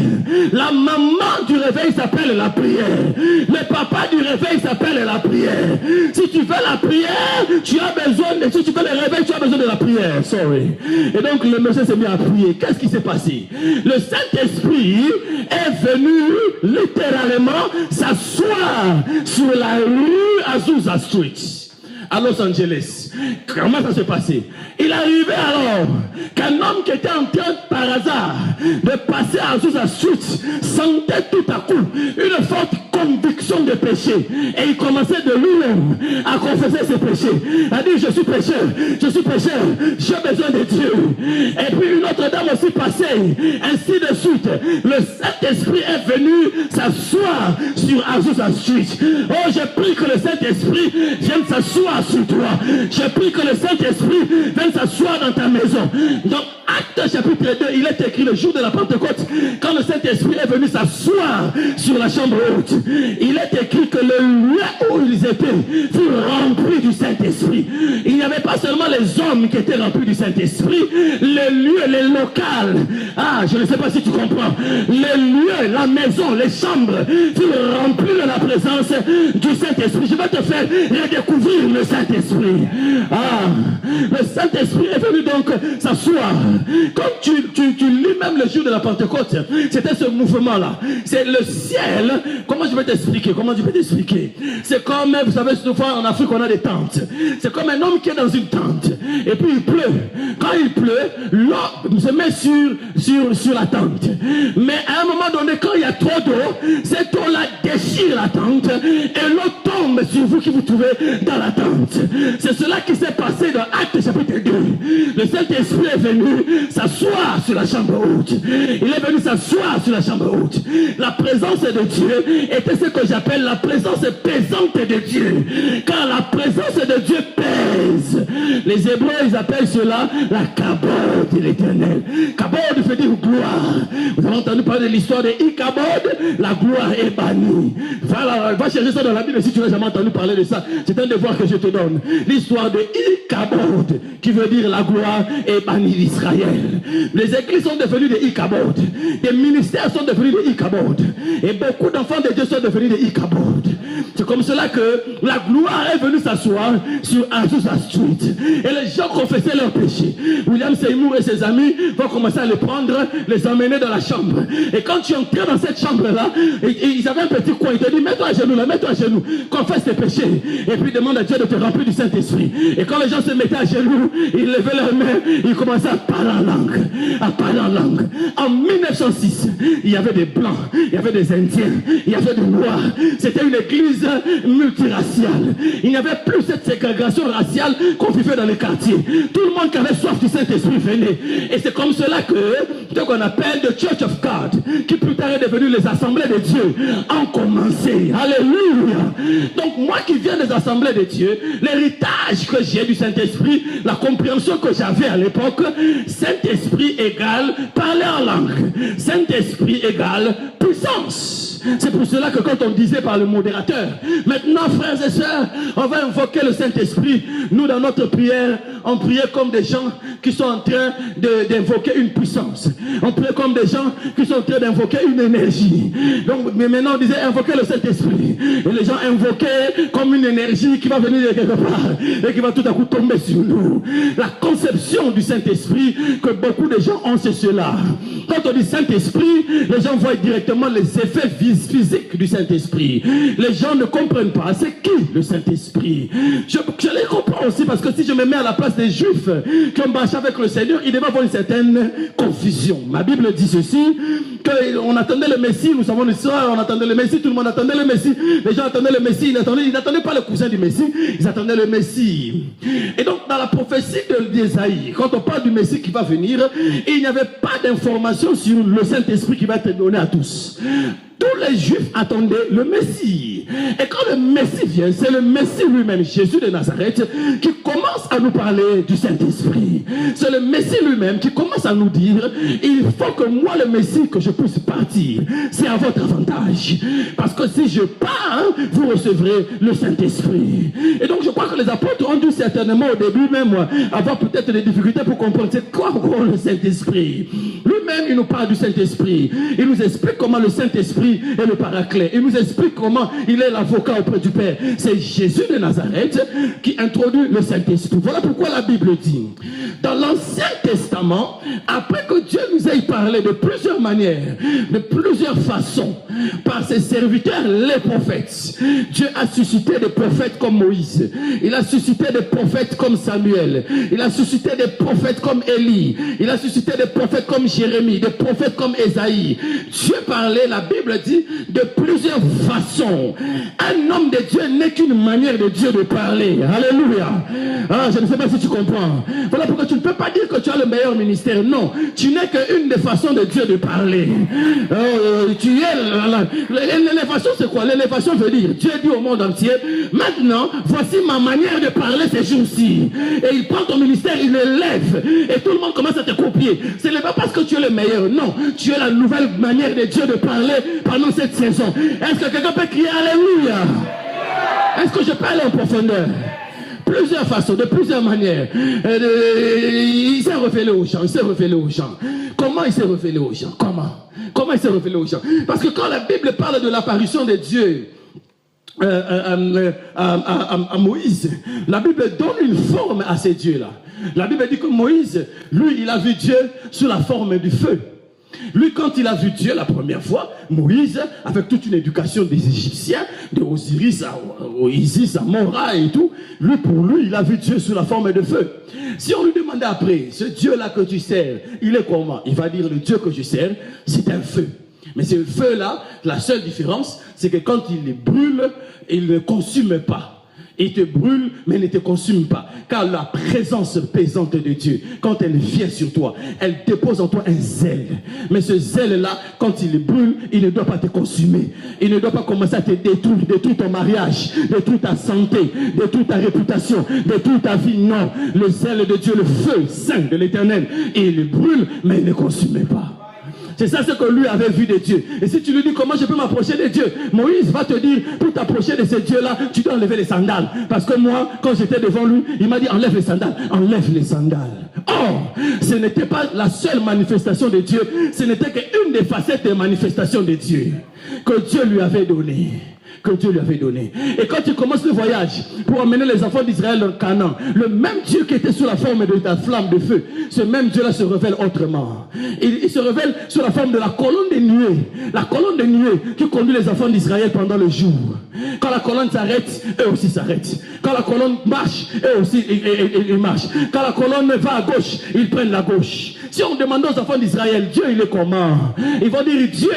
La maman du réveil s'appelle la prière. Le papa du réveil s'appelle la prière. Si tu fais la prière, tu as besoin de... Si tu fais le réveil, tu as besoin de la prière. Sorry. Et donc le monsieur s'est mis à prier. Qu'est-ce qui s'est passé? Le Saint-Esprit est venu littéralement s'asseoir sur la rue Azusa Street à Los Angeles. Comment ça s'est passé? Il arrivait alors qu'un homme qui était en train par hasard de passer à Azusa Street sentait tout à coup une forte conviction de péché. Et il commençait de lui-même à confesser ses péchés. Il a dit, je suis pécheur, j'ai besoin de Dieu. Et puis une autre dame aussi passait, ainsi de suite. Le Saint-Esprit est venu s'asseoir sur Azusa Street. Oh, j'ai pris que le Saint-Esprit vienne s'asseoir sur toi. J'ai pris que le Saint-Esprit vienne s'asseoir dans ta maison. Donc, Acte chapitre 2, il est écrit le jour de la Pentecôte, quand le Saint-Esprit est venu s'asseoir sur la chambre haute. Il est écrit que le lieu où ils étaient fut rempli du Saint-Esprit. Il n'y avait pas seulement les hommes qui étaient remplis du Saint-Esprit, les lieux, les locales. Ah, je ne sais pas si tu comprends. Les lieux, la maison, les chambres furent remplis de la présence du Saint-Esprit. Je vais te faire redécouvrir le Saint-Esprit. Ah, le Saint-Esprit est venu donc s'asseoir. Quand tu lis même le jour de la Pentecôte, c'était ce mouvement-là. C'est le ciel. Comment je vais t'expliquer? C'est comme, vous savez, souvent en Afrique, on a des tentes. C'est comme un homme qui est dans une tente. Et puis il pleut. Quand il pleut, l'eau se met sur la tente. Mais à un moment donné, quand il y a trop d'eau, cette eau-là déchire la tente et l'eau tombe sur vous qui vous trouvez dans la tente. C'est cela qui s'est passé dans Acte chapitre 2. Le Saint-Esprit est venu s'asseoir sur la chambre haute. Il est venu s'asseoir sur la chambre haute. La présence de Dieu était ce que j'appelle la présence pesante de Dieu. Quand la présence de Dieu pèse, les Hébreux ils appellent cela la kabod de l'Éternel. Kabod veut dire gloire. Vous avez entendu parler de l'histoire de Ikabod, la gloire est bannie. Va chercher ça dans la Bible si tu n'as jamais entendu parler de ça. C'est un devoir que je te donne. L'histoire de Ikabod, qui veut dire la gloire est bannie d'Israël. Les églises sont devenues des Ikabod. Des ministères sont devenus des Ikabod. Et beaucoup d'enfants de Dieu sont devenus des Ikabod. C'est comme cela que la gloire est venue s'asseoir sur Azusa Street. Et les gens confessaient leurs péchés. William Seymour et ses amis vont commencer à les prendre, les emmener dans la chambre. Et quand tu entrais dans cette chambre-là, ils avaient un petit coin. Ils te disent, mets-toi à genoux là, mets-toi à genoux. Confesse confesse tes péchés et puis demande à Dieu de te remplir du Saint-Esprit. Et quand les gens se mettaient à genoux, ils levaient leurs mains, ils commençaient à parler en langue, à parler en langue. En 1906, il y avait des Blancs, il y avait des Indiens, il y avait des Noirs. C'était une église multiraciale. Il n'y avait plus cette ségrégation raciale qu'on vivait dans les quartiers. Tout le monde qui avait soif du Saint-Esprit venait. Et c'est comme cela que ce qu'on appelle the Church of God, qui plus tard est devenu les assemblées de Dieu, ont commencé. Alléluia. Donc moi qui viens des assemblées de Dieu, l'héritage que j'ai du Saint-Esprit, la compréhension que j'avais à l'époque, Saint-Esprit égale parler en langue. Saint-Esprit égale puissance. C'est pour cela que quand on disait par le modérateur, maintenant frères et sœurs, on va invoquer le Saint-Esprit. Nous dans notre prière, on priait comme des gens qui sont en train d'invoquer une puissance. On priait comme des gens qui sont en train d'invoquer une énergie. Donc mais maintenant on disait invoquer le Saint-Esprit. Et les gens invoquaient comme une énergie qui va venir de quelque part et qui va tout à coup tomber sur nous. La conception du Saint-Esprit que beaucoup de gens ont, c'est cela. Quand on dit Saint-Esprit, les gens voient directement les effets physiques du Saint-Esprit. Les gens ne comprennent pas. C'est qui le Saint-Esprit? Je les comprends aussi parce que si je me mets à la place des Juifs qui ont marché avec le Seigneur, il devait avoir une certaine confusion. Ma Bible dit ceci, qu'on attendait le Messie, nous savons l'histoire, on attendait le Messie, tout le monde attendait le Messie. Les gens attendaient le Messie, ils n'attendaient pas le cousin du Messie, ils attendaient le Messie. Et donc dans la prophétie d'Ésaïe, quand on parle du Messie qui va venir, il n'y avait pas d'information sur le Saint-Esprit qui va être donné à tous. Tous les Juifs attendaient le Messie. Et quand le Messie vient, c'est le Messie lui-même, Jésus de Nazareth, qui commence à nous parler du Saint-Esprit. C'est le Messie lui-même qui commence à nous dire, il faut que moi, le Messie, que je puisse partir. C'est à votre avantage. Parce que si je pars, vous recevrez le Saint-Esprit. Et donc je crois que les apôtres ont dû certainement au début même avoir peut-être des difficultés pour comprendre c'est quoi le Saint-Esprit. Lui-même, il nous parle du Saint-Esprit. Il nous explique comment le Saint-Esprit est le paraclet. Il nous explique comment il est l'avocat auprès du Père. C'est Jésus de Nazareth qui introduit le Saint-Esprit. Voilà pourquoi la Bible dit, dans l'Ancien Testament, après que Dieu nous ait parlé de plusieurs manières, de plusieurs façons, par ses serviteurs, les prophètes, Dieu a suscité des prophètes comme Moïse. Il a suscité des prophètes comme Samuel. Il a suscité des prophètes comme Élie. Il a suscité des prophètes comme Jérémie, des prophètes comme Ésaïe. Dieu parlait, la Bible dit, de plusieurs façons. Un homme de Dieu n'est qu'une manière de Dieu de parler. Alléluia. Ah, je ne sais pas si tu comprends. Voilà pourquoi tu ne peux pas dire que tu as le meilleur ministère. Non, tu n'es qu'une des façons de Dieu de parler. Tu es l'élévation, c'est quoi? L'élévation veut dire, Dieu dit au monde entier, maintenant, voici ma manière de parler ces jours-ci. Et il prend ton ministère, il l'élève. Et tout le monde commence à te copier. Ce n'est pas parce que tu es le meilleur. Non, tu es la nouvelle manière de Dieu de parler pendant cette saison. Est-ce que quelqu'un peut crier Alléluia? Est-ce que je parle en profondeur? Plusieurs façons, de plusieurs manières. Il s'est révélé aux gens, il s'est révélé aux gens. Comment il s'est révélé aux gens? Comment il s'est révélé aux gens? Parce que quand la Bible parle de l'apparition de Dieu à Moïse, la Bible donne une forme à ces dieux-là. La Bible dit que Moïse, lui, il a vu Dieu sous la forme du feu. Lui, quand il a vu Dieu la première fois, Moïse, avec toute une éducation des Égyptiens, de Osiris à Isis, à Mora et tout, lui, pour lui, il a vu Dieu sous la forme de feu. Si on lui demandait après, ce Dieu-là que tu sers, il est comment? Il va dire, le Dieu que je sers, c'est un feu. Mais ce feu-là, la seule différence, c'est que quand il brûle, il ne consume pas. Il te brûle, mais ne te consume pas. Car la présence pesante de Dieu, quand elle vient sur toi, elle dépose en toi un zèle. Mais ce zèle-là, quand il brûle, il ne doit pas te consumer. Il ne doit pas commencer à te détruire ton mariage, détruire ta santé, détruire ta réputation, détruire ta vie. Non, le zèle de Dieu, le feu saint de l'Éternel, il brûle, mais il ne consume pas. C'est ça ce que lui avait vu de Dieu. Et si tu lui dis comment je peux m'approcher de Dieu, Moïse va te dire, pour t'approcher de ce Dieu-là, tu dois enlever les sandales. Parce que moi, quand j'étais devant lui, il m'a dit, enlève les sandales, enlève les sandales. Or, ce n'était pas la seule manifestation de Dieu, ce n'était qu'une des facettes des manifestations de Dieu que Dieu lui avait données. que Dieu lui avait donné. Et quand il commence le voyage pour emmener les enfants d'Israël dans Canaan, le même Dieu qui était sous la forme de ta flamme de feu, ce même Dieu-là se révèle autrement. Il se révèle sous la forme de la colonne de nuée. La colonne de nuée qui conduit les enfants d'Israël pendant le jour. Quand la colonne s'arrête, eux aussi s'arrêtent. Quand la colonne marche, eux aussi ils marchent. Quand la colonne va à gauche, ils prennent la gauche. Si on demande aux enfants d'Israël, Dieu il est comment? Ils vont dire, Dieu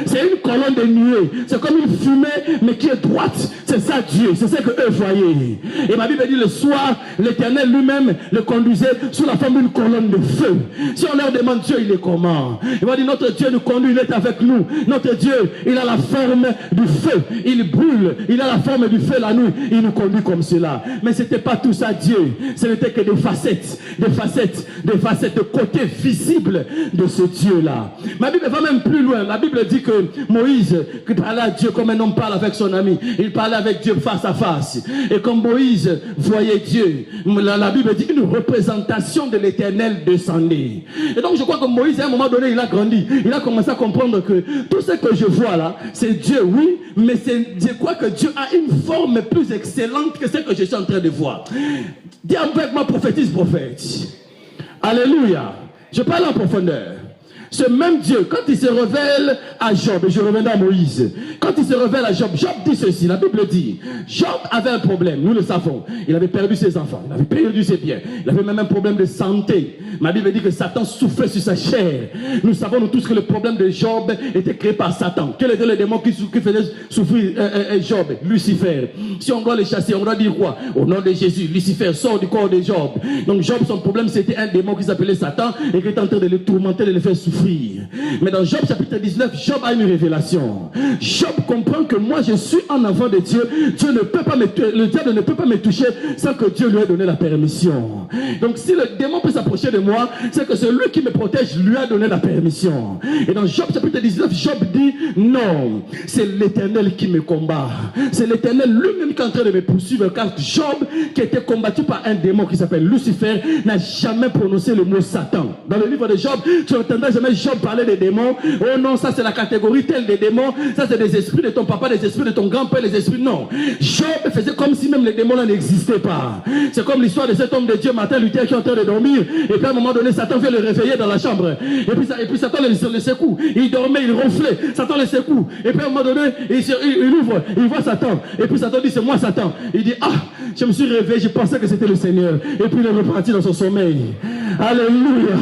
c'est une colonne de nuée. C'est comme une fumée mais qui est droite. C'est ça Dieu, c'est ce que eux voyaient. Et ma Bible dit, le soir, l'Éternel lui-même le conduisait sous la forme d'une colonne de feu. Si on leur demande, Dieu il est comment? Ils vont dire, notre Dieu nous conduit, il est avec nous. Notre Dieu, il a la forme du feu. Il brûle, il a la forme du feu la nuit. Il nous conduit comme cela. Mais ce n'était pas tout ça Dieu. Ce n'était que des facettes, de côtés visibles de ce Dieu-là. Ma Bible va même plus loin. La Bible dit que Moïse, qui parlait à Dieu comme un homme parle avec son ami, il parlait avec Dieu face à face. Et comme Moïse voyait Dieu, la Bible dit une représentation de l'Éternel descendait. Et donc je crois que Moïse, à un moment donné, il a grandi. Il a commencé à comprendre que tout ce que je vois là, c'est Dieu, oui, mais je crois que Dieu a une forme plus excellente que ce que je suis en train de voir. Dis avec moi, prophétise, prophète. Alléluia. Je parle en profondeur. Ce même Dieu, quand il se révèle à Job, et je reviendrai à Moïse, quand il se révèle à Job, Job dit ceci, la Bible dit, Job avait un problème, nous le savons, il avait perdu ses enfants, il avait perdu ses biens, il avait même un problème de santé. Ma Bible dit que Satan souffrait sur sa chair. Nous savons nous tous que le problème de Job était créé par Satan. Quel était le démon qui faisait souffrir Job? Lucifer. Si on doit le chasser, on doit dire quoi? Au nom de Jésus, Lucifer sort du corps de Job. Donc Job, son problème c'était un démon qui s'appelait Satan et qui était en train de le tourmenter, de le faire souffrir. Mais dans Job chapitre 19, Job a une révélation. Job comprend que moi je suis un enfant de Dieu. Dieu ne peut pas le diable ne peut pas me toucher sans que Dieu lui ait donné la permission. Donc si le démon peut s'approcher de moi, c'est que celui qui me protège lui a donné la permission. Et dans Job chapitre 19, Job dit non, c'est l'Éternel qui me combat. C'est l'Éternel lui-même qui est en train de me poursuivre, car Job, qui était combattu par un démon qui s'appelle Lucifer, n'a jamais prononcé le mot Satan. Dans le livre de Job, tu n'entendras jamais Job parlait des démons. Oh non, ça c'est la catégorie telle des démons. Ça c'est des esprits de ton papa, des esprits de ton grand-père, les esprits. Non. Job faisait comme si même les démons là n'existaient pas. C'est comme l'histoire de cet homme de Dieu, Martin Luther, qui est en train de dormir. Et puis à un moment donné, Satan vient le réveiller dans la chambre. Et puis Satan le secoue. Il dormait, il ronflait. Satan le secoue. Et puis à un moment donné, il ouvre, il voit Satan. Et puis Satan dit, c'est moi Satan. Il dit, ah, je me suis réveillé, je pensais que c'était le Seigneur. Et puis il est reparti dans son sommeil. Alléluia.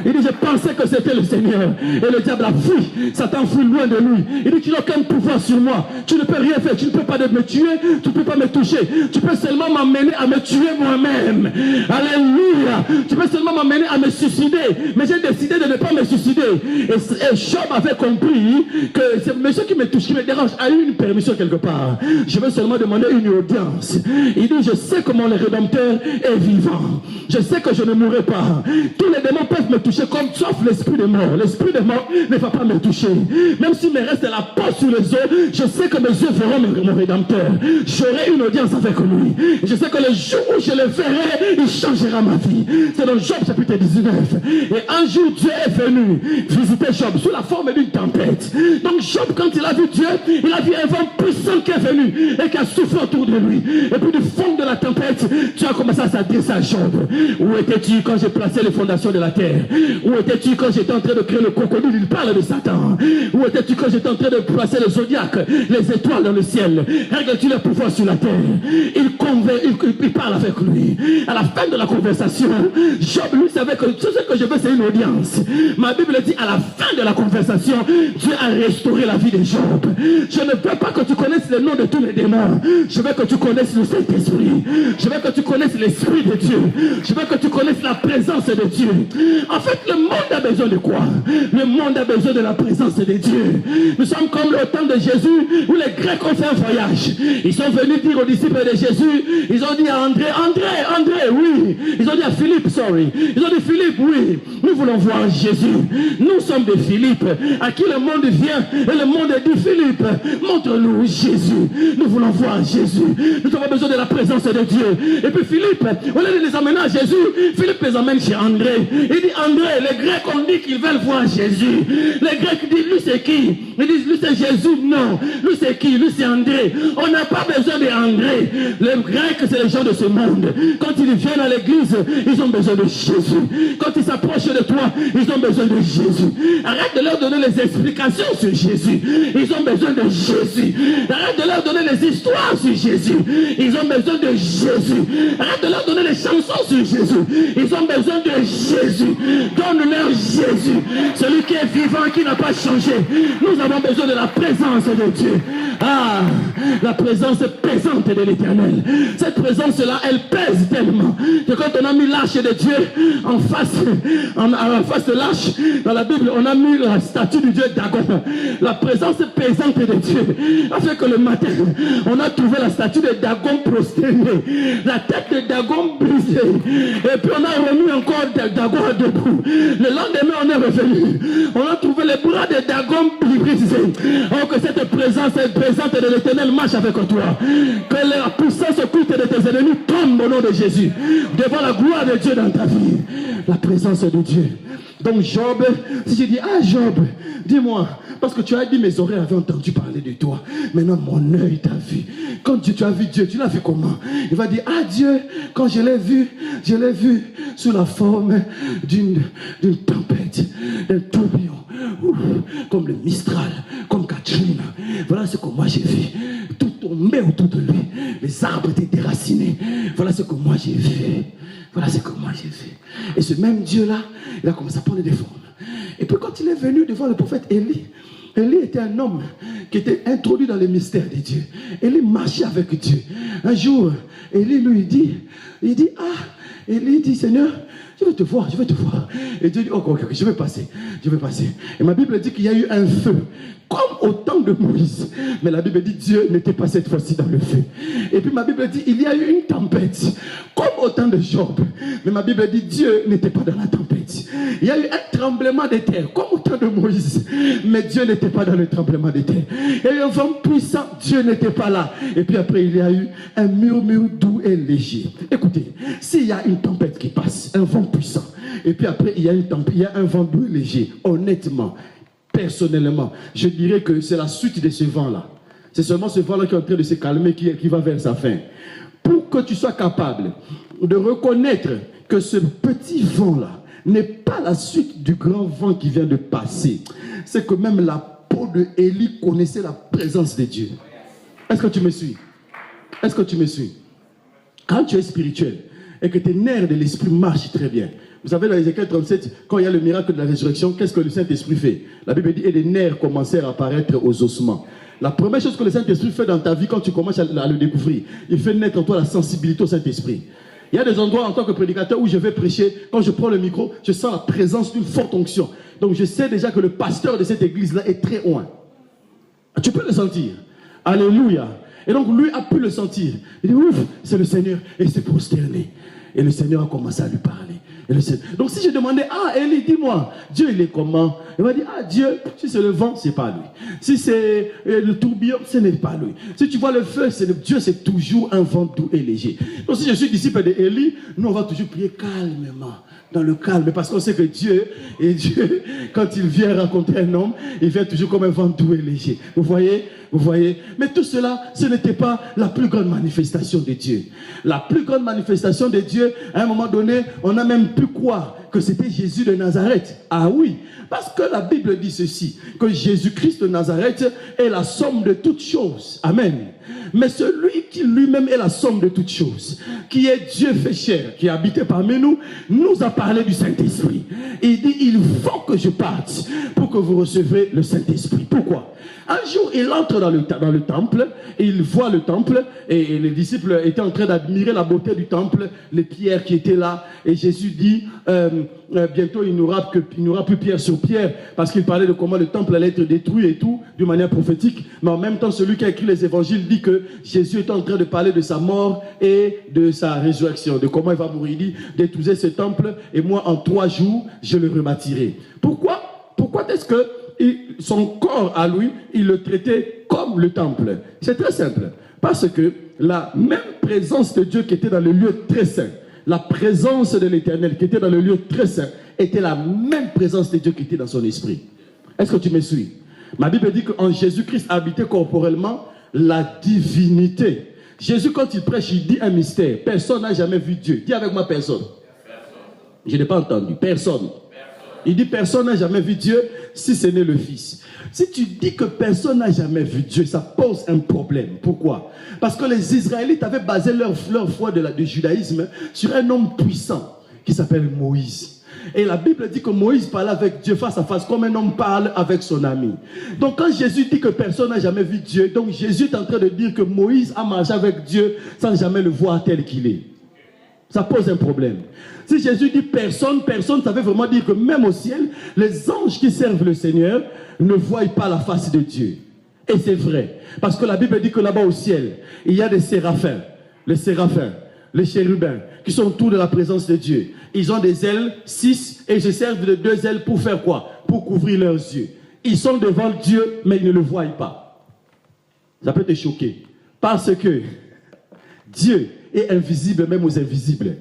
Il dit, je pensais que c'était le Seigneur. Et le diable a fui. Satan fuit loin de lui. Il dit, tu n'as aucun pouvoir sur moi. Tu ne peux rien faire. Tu ne peux pas me tuer. Tu ne peux pas me toucher. Tu peux seulement m'amener à me tuer moi-même. Alléluia. Tu peux seulement m'amener à me suicider. Mais j'ai décidé de ne pas me suicider. Et Job avait compris que ce monsieur qui me touche, qui me dérange, a eu une permission quelque part. Je vais seulement demander une audience. Il dit, je sais que mon Rédempteur est vivant. Je sais que je ne mourrai pas. Tous les démons peuvent me toucher comme sauf l'esprit de mort. L'esprit de mort ne va pas me toucher. Même s'il me reste la peau sur les os, je sais que mes yeux verront mon Rédempteur. J'aurai une audience avec lui. Et je sais que le jour où je le verrai, il changera ma vie. C'est dans Job chapitre 19. Et un jour, Dieu est venu visiter Job sous la forme d'une tempête. Donc Job, quand il a vu Dieu, il a vu un vent puissant qui est venu et qui a soufflé autour de lui. Et puis du fond de la tempête, Dieu a commencé à s'adresser à Job. Où étais-tu quand j'ai placé les fondations de la terre? Où étais-tu quand j'étais en train de créer le crocodile? Il parle de Satan. Où étais-tu quand j'étais en train de placer le zodiaque, les étoiles dans le ciel? Règle-tu le pouvoir sur la terre? Il parle avec lui. À la fin de la conversation, Job lui savait que tout ce que je veux c'est une audience. Ma Bible dit à la fin de la conversation, Dieu a restauré la vie de Job. Je ne veux pas que tu connaisses le nom de tous les démons. Je veux que tu connaisses le Saint-Esprit. Je veux que tu connaisses l'Esprit de Dieu. Je veux que tu connaisses la présence de Dieu. En fait, le monde a besoin de quoi? Le monde a besoin de la présence de Dieu. Nous sommes comme le temps de Jésus où les Grecs ont fait un voyage. Ils sont venus dire aux disciples de Jésus, ils ont dit à André, oui. Ils ont dit à Philippe, ils ont dit Philippe, oui. Nous voulons voir Jésus. Nous sommes des Philippe à qui le monde vient et le monde dit Philippe, montre-nous Jésus. Nous voulons voir Jésus. Nous avons besoin de la présence de Dieu. Et puis Philippe, au lieu de les amener à Jésus, Philippe les emmène viennent chez André. Il dit, André, les Grecs ont dit qu'ils veulent voir Jésus. Les Grecs disent, lui c'est qui? Ils disent, lui c'est Jésus. Non. Lui c'est qui? Lui c'est André. On n'a pas besoin d'André. Les Grecs, c'est les gens de ce monde. Quand ils viennent à l'église, ils ont besoin de Jésus. Quand ils s'approchent de toi, ils ont besoin de Jésus. Arrête de leur donner les explications sur Jésus. Ils ont besoin de Jésus. Arrête de leur donner les histoires sur Jésus. Ils ont besoin de Jésus. Arrête de leur donner les chansons sur Jésus. Ils ont besoin de Jésus. Donne-leur Jésus. Celui qui est vivant, qui n'a pas changé. Nous avons besoin de la présence de Dieu. Ah, la présence pesante de l'Éternel. Cette présence-là, elle pèse tellement que quand on a mis l'arche de Dieu en face de l'arche, dans la Bible, on a mis la statue du Dieu Dagon. La présence pesante de Dieu a fait que le matin, on a trouvé la statue de Dagon prosternée, la tête de Dagon brisée, et puis on a remis encore Dagon debout. Le lendemain, on est revenu, on a trouvé les bras de Dagon brisés. Oh, que cette présence présente de l'Éternel marche avec toi. Que la puissance occulte de tes ennemis tombe au nom de Jésus, devant la gloire de Dieu dans ta vie. La présence de Dieu. Donc Job, si je dis, ah Job, dis-moi, parce que tu as dit, mes oreilles avaient entendu parler de toi. Maintenant, mon œil t'a vu. Quand tu as vu Dieu, tu l'as vu comment? Il va dire, ah Dieu, quand je l'ai vu sous la forme d'une tempête, d'un tourbillon, comme le Mistral, comme Katrina. Voilà ce que moi j'ai vu. Tout tombait autour de lui. Les arbres étaient déracinés. Voilà ce que moi j'ai vu. Voilà ce que moi j'ai vu. Et ce même Dieu-là, il a commencé à prendre des formes. Et puis quand il est venu devant le prophète Élie, Élie était un homme qui était introduit dans les mystères de Dieu. Élie marchait avec Dieu. Un jour, Élie lui dit, Élie dit, Seigneur, je vais te voir. Et Dieu dit, ok, je vais passer. Et ma Bible dit qu'il y a eu un feu, comme au temps de Moïse. Mais la Bible dit, Dieu n'était pas cette fois-ci dans le feu. Et puis ma Bible dit, il y a eu une tempête, comme au temps de Job. Mais ma Bible dit, Dieu n'était pas dans la tempête. Il y a eu un tremblement de terre, comme au temps de Moïse. Mais Dieu n'était pas dans le tremblement de terre. Il y a eu un vent puissant, Dieu n'était pas là. Et puis après, il y a eu un murmure doux et léger. Écoutez, s'il y a une tempête qui passe, un vent puissant, et puis après, il y a un vent doux et léger, honnêtement, personnellement, je dirais que c'est la suite de ce vent-là. C'est seulement ce vent-là qui est en train de se calmer, qui va vers sa fin. Pour que tu sois capable de reconnaître que ce petit vent-là n'est pas la suite du grand vent qui vient de passer, c'est que même la peau de Élie connaissait la présence de Dieu. Est-ce que tu me suis? Est-ce que tu me suis? Quand tu es spirituel et que tes nerfs de l'esprit marchent très bien. Vous savez, dans Ézéchiel 37, quand il y a le miracle de la résurrection, qu'est-ce que le Saint-Esprit fait? La Bible dit, et les nerfs commencèrent à apparaître aux ossements. La première chose que le Saint-Esprit fait dans ta vie, quand tu commences à le découvrir, il fait naître en toi la sensibilité au Saint-Esprit. Il y a des endroits en tant que prédicateur où je vais prêcher, quand je prends le micro, je sens la présence d'une forte onction. Donc je sais déjà que le pasteur de cette église-là est très loin. Tu peux le sentir. Alléluia. Et donc lui a pu le sentir. Il dit, ouf, c'est le Seigneur. Et il s'est prosterné. Et le Seigneur a commencé à lui parler. Donc si je demandais, ah Élie, dis-moi, Dieu il est comment? Il va dire, ah Dieu, si c'est le vent, c'est pas lui. Si c'est le tourbillon, ce n'est pas lui. Si tu vois le feu, Dieu c'est toujours un vent doux et léger. Donc si je suis disciple d'Élie, nous on va toujours prier calmement. Dans le calme, parce qu'on sait que Dieu, quand il vient rencontrer un homme, il vient toujours comme un vent doux et léger. Vous voyez? Mais tout cela, ce n'était pas la plus grande manifestation de Dieu. La plus grande manifestation de Dieu, à un moment donné, on a même pu croire que c'était Jésus de Nazareth. Ah oui, parce que la Bible dit ceci, que Jésus-Christ de Nazareth est la somme de toutes choses. Amen. Mais celui qui lui-même est la somme de toutes choses, qui est Dieu fait chair, qui habitait parmi nous, nous a parlé du Saint-Esprit. Il dit, il faut que je parte pour que vous receviez le Saint-Esprit. Pourquoi? Un jour, il entre dans le temple, et il voit le temple, et les disciples étaient en train d'admirer la beauté du temple, les pierres qui étaient là, et Jésus dit, bientôt il n'aura plus pierre sur pierre, parce qu'il parlait de comment le temple allait être détruit et tout, d'une manière prophétique, mais en même temps, celui qui a écrit les évangiles dit que Jésus est en train de parler de sa mort et de sa résurrection, de comment il va mourir. Il dit, détruisez ce temple, et moi, en 3 jours, je le rebâtirai. Pourquoi est-ce que son corps à lui, il le traitait comme le temple? C'est très simple. Parce que la même présence de Dieu qui était dans le lieu très saint, la présence de l'Éternel qui était dans le lieu très saint était la même présence de Dieu qui était dans son esprit. Est-ce que tu me suis? Ma Bible dit qu'en Jésus-Christ habitait corporellement la divinité. Jésus, quand il prêche, il dit un mystère. Personne n'a jamais vu Dieu. Dis avec moi personne. Je n'ai pas entendu. Personne. Il dit personne n'a jamais vu Dieu si ce n'est le Fils. Si tu dis que personne n'a jamais vu Dieu, ça pose un problème. Pourquoi? Parce que les Israélites avaient basé leur foi du judaïsme sur un homme puissant qui s'appelle Moïse. Et la Bible dit que Moïse parlait avec Dieu face à face comme un homme parle avec son ami. Donc quand Jésus dit que personne n'a jamais vu Dieu, donc Jésus est en train de dire que Moïse a marché avec Dieu sans jamais le voir tel qu'il est. Ça pose un problème. Si Jésus dit personne, ça veut vraiment dire que même au ciel, les anges qui servent le Seigneur ne voient pas la face de Dieu. Et c'est vrai. Parce que la Bible dit que là-bas au ciel, il y a des séraphins. Les séraphins, les chérubins, qui sont autour de la présence de Dieu. Ils ont des ailes, 6, et ils se servent de 2 ailes pour faire quoi? Pour couvrir leurs yeux. Ils sont devant Dieu, mais ils ne le voient pas. Ça peut te choquer. Parce que Dieu est invisible même aux invisibles.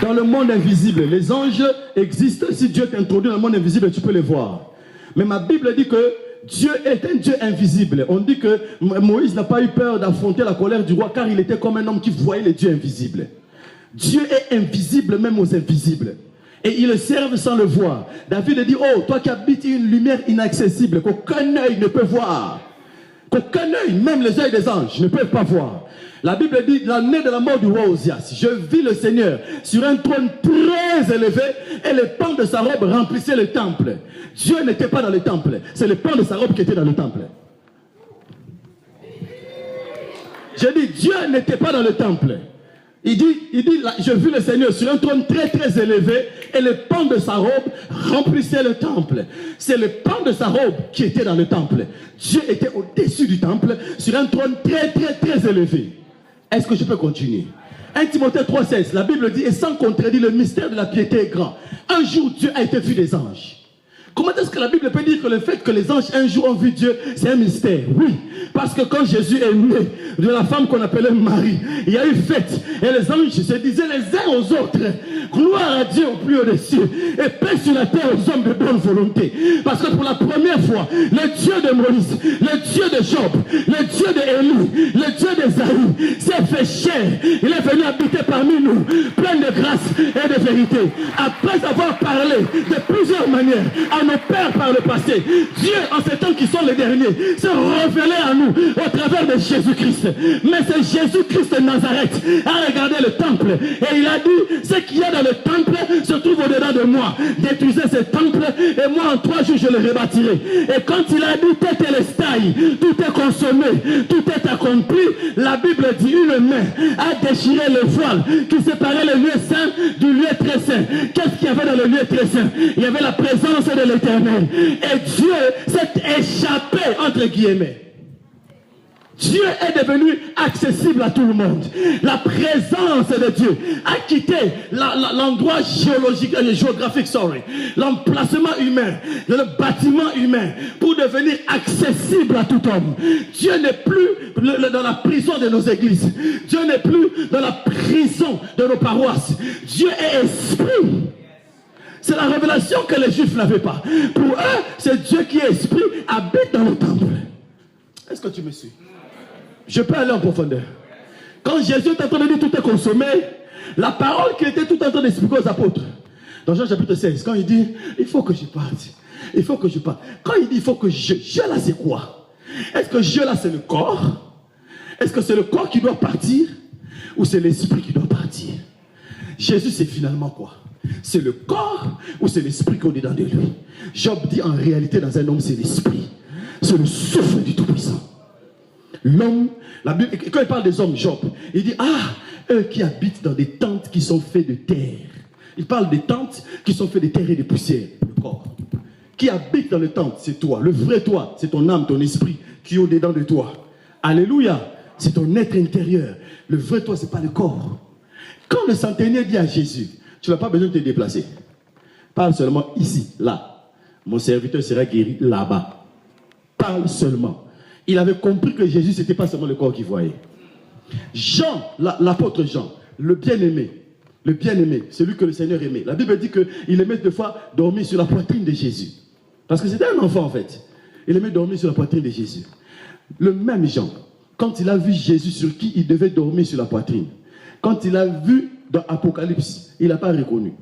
Dans le monde invisible, les anges existent. Si Dieu t'introduit dans le monde invisible, tu peux les voir. Mais ma Bible dit que Dieu est un Dieu invisible. On dit que Moïse n'a pas eu peur d'affronter la colère du roi car il était comme un homme qui voyait les dieux invisibles. Dieu est invisible même aux invisibles. Et ils le servent sans le voir. David dit, oh, toi qui habites une lumière inaccessible, qu'aucun œil ne peut voir. Qu'aucun œil, même les œils des anges, ne peuvent pas voir. La Bible dit, l'année de la mort du roi Osias, je vis le Seigneur sur un trône très élevé et les pans de sa robe remplissaient le temple. Dieu n'était pas dans le temple, c'est les pans de sa robe qui étaient dans le temple. Je dis, Dieu n'était pas dans le temple. Il dit, je vis le Seigneur sur un trône très très élevé et les pans de sa robe remplissaient le temple. C'est le pan de sa robe qui était dans le temple. Dieu était au-dessus du temple sur un trône très très très élevé. Est-ce que je peux continuer? 1 Timothée 3,16, la Bible dit, et sans contredire, le mystère de la piété est grand. Un jour, Dieu a été vu des anges. Comment est-ce que la Bible peut dire que le fait que les anges un jour ont vu Dieu, c'est un mystère? Oui, parce que quand Jésus est né de la femme qu'on appelait Marie, il y a eu fête et les anges se disaient les uns aux autres, gloire à Dieu au plus haut des cieux et paix sur la terre aux hommes de bonne volonté. Parce que pour la première fois, le Dieu de Moïse, le Dieu de Job, le Dieu d'Élie, le Dieu d'Ésaïe s'est fait chair. Il est venu habiter parmi nous, plein de grâce et de vérité. Après avoir parlé de plusieurs manières à nos pères par le passé, Dieu, en ces temps qui sont les derniers, s'est révélé à nous au travers de Jésus-Christ. Mais c'est Jésus-Christ de Nazareth a regardé le temple et il a dit, ce qu'il y a dans le temple se trouve au-dedans de moi. Détruisez ce temple et moi en 3 jours je le rebâtirai. Et quand il a dit Tetelestai, tout est consommé, tout est accompli, la Bible dit une main a déchiré le voile qui séparait le lieu saint du lieu très saint. Qu'est-ce qu'il y avait dans le lieu très saint? Il y avait la présence de l'Éternel. Et Dieu s'est échappé entre guillemets. Dieu est devenu accessible à tout le monde. La présence de Dieu a quitté l'endroit géographique, l'emplacement humain, le bâtiment humain, pour devenir accessible à tout homme. Dieu n'est plus dans la prison de nos églises. Dieu n'est plus dans la prison de nos paroisses. Dieu est esprit. C'est la révélation que les Juifs n'avaient pas. Pour eux, c'est Dieu qui est esprit, habite dans le temple. Est-ce que tu me suis? Je peux aller en profondeur. Quand Jésus est en train de dire tout est consommé, la parole qu'il était tout en train d'expliquer aux apôtres, dans Jean chapitre 16, quand il dit, il faut que je parte, il faut que je parte. Quand il dit, il faut que je là, c'est quoi? Est-ce que je là, c'est le corps? Est-ce que c'est le corps qui doit partir? Ou c'est l'esprit qui doit partir? Jésus, c'est finalement quoi? C'est le corps ou c'est l'esprit qu'on est dans de lui? Job dit en réalité dans un homme, c'est l'esprit. C'est le souffle du Tout-Puissant. L'homme, quand il parle des hommes, Job, il dit, eux qui habitent dans des tentes qui sont faites de terre. Il parle des tentes qui sont faites de terre et de poussière, le corps. Qui habite dans les tentes, c'est toi. Le vrai toi, c'est ton âme, ton esprit qui est au-dedans de toi. Alléluia, c'est ton être intérieur. Le vrai toi, ce n'est pas le corps. Quand le centenier dit à Jésus, tu n'as pas besoin de te déplacer. Parle seulement ici, là. Mon serviteur sera guéri là-bas. parle seulement. Il avait compris que Jésus, ce n'était pas seulement le corps qu'il voyait. Jean, l'apôtre Jean, le bien-aimé, celui que le Seigneur aimait. La Bible dit qu'il aimait des fois dormir sur la poitrine de Jésus. Parce que c'était un enfant en fait. Il aimait dormir sur la poitrine de Jésus. Le même Jean, quand il a vu Jésus sur qui il devait dormir sur la poitrine, quand il a vu dans Apocalypse, il n'a pas reconnu.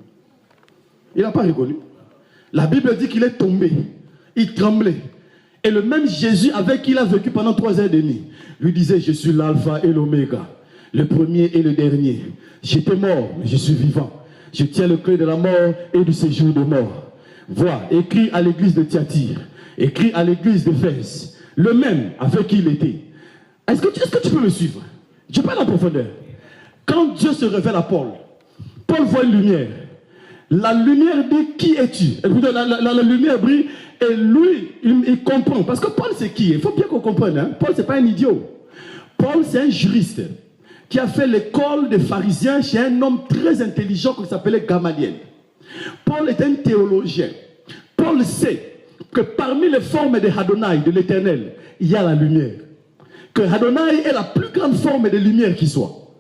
Il n'a pas reconnu. La Bible dit qu'il est tombé. Il tremblait. Et le même Jésus avec qui il a vécu pendant 3 heures et demie, lui disait, je suis l'alpha et l'oméga, le premier et le dernier. J'étais mort, mais je suis vivant. Je tiens le clé de la mort et du séjour de mort. Vois, écrit à l'église de Thyatire, écrit à l'église d'Éphèse, le même avec qui il était. Est-ce que tu peux me suivre? Je parle en profondeur. Quand Dieu se révèle à Paul, Paul voit une lumière. La lumière dit, qui es-tu? La lumière brille et lui, il comprend. Parce que Paul, c'est qui? Il faut bien qu'on comprenne. Hein? Paul, c'est pas un idiot. Paul, c'est un juriste qui a fait l'école des pharisiens chez un homme très intelligent qui s'appelait Gamaliel. Paul est un théologien. Paul sait que parmi les formes de Adonai, de l'éternel, il y a la lumière. Que Adonai est la plus grande forme de lumière qui soit.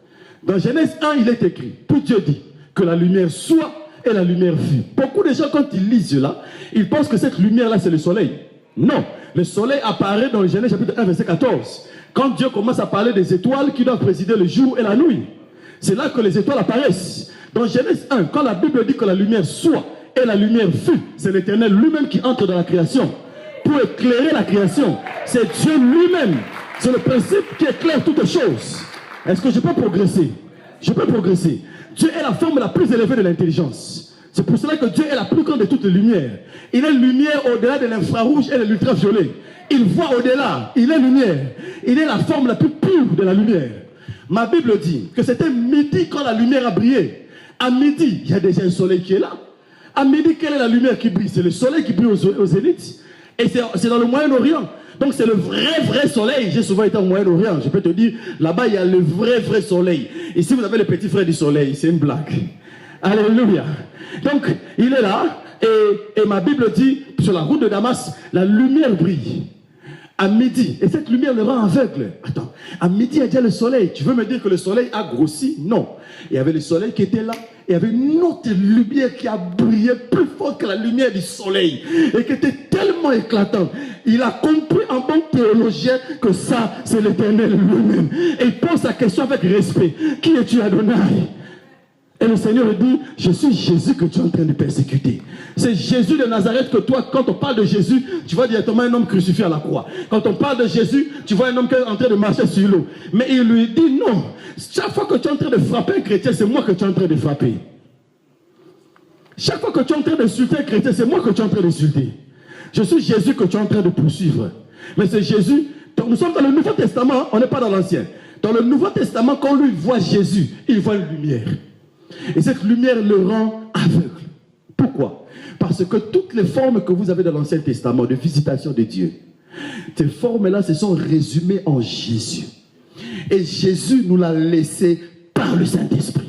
Dans Genèse 1, il est écrit, tout Dieu dit, que la lumière soit et la lumière fut. Beaucoup de gens, quand ils lisent cela, ils pensent que cette lumière-là, c'est le soleil. Non, le soleil apparaît dans le Genèse chapitre 1, verset 14. Quand Dieu commence à parler des étoiles qui doivent présider le jour et la nuit, c'est là que les étoiles apparaissent. Dans Genèse 1, quand la Bible dit que la lumière soit et la lumière fut, c'est l'Éternel lui-même qui entre dans la création pour éclairer la création. C'est Dieu lui-même. C'est le principe qui éclaire toutes choses. Est-ce que je peux progresser? Je peux progresser. Dieu est la forme la plus élevée de l'intelligence. C'est pour cela que Dieu est la plus grande de toutes les lumières. Il est lumière au-delà de l'infrarouge et de l'ultraviolet. Il voit au-delà. Il est lumière. Il est la forme la plus pure de la lumière. Ma Bible dit que c'était midi quand la lumière a brillé. À midi, il y a déjà un soleil qui est là. À midi, quelle est la lumière qui brille? C'est le soleil qui brille au zénith. Et c'est dans le Moyen-Orient. Donc c'est le vrai soleil. J'ai souvent été au Moyen-Orient. Je peux te dire, là-bas il y a le vrai soleil. Et si vous avez le petit frère du soleil, c'est une blague. Alléluia. Donc il est là. Et ma Bible dit, sur la route de Damas, la lumière brille. À midi. Et cette lumière le rend aveugle. Attends, à midi il y a déjà le soleil. Tu veux me dire que le soleil a grossi? Non. Il y avait le soleil qui était là. Il y avait une autre lumière qui a brillé plus fort que la lumière du soleil. Et qui était tellement éclatante. Il a compris en bon théologien que ça, c'est l'Éternel lui-même. Et il pose sa question avec respect. Qui es-tu, Adonai? Et le Seigneur dit, je suis Jésus que tu es en train de persécuter. C'est Jésus de Nazareth que toi, quand on parle de Jésus, tu vois directement un homme crucifié à la croix. Quand on parle de Jésus, tu vois un homme qui est en train de marcher sur l'eau. Mais il lui dit non. Chaque fois que tu es en train de frapper un chrétien, c'est moi que tu es en train de frapper. Chaque fois que tu es en train d'insulter un chrétien, c'est moi que tu es en train d'insulter. Je suis Jésus que tu es en train de poursuivre. Mais c'est Jésus. Nous sommes dans le Nouveau Testament, on n'est pas dans l'Ancien. Dans le Nouveau Testament, quand lui voit Jésus, il voit une lumière. Et cette lumière le rend aveugle. Pourquoi? Parce que toutes les formes que vous avez dans l'Ancien Testament de visitation de Dieu, ces formes-là se sont résumées en Jésus. Et Jésus nous l'a laissé par le Saint-Esprit.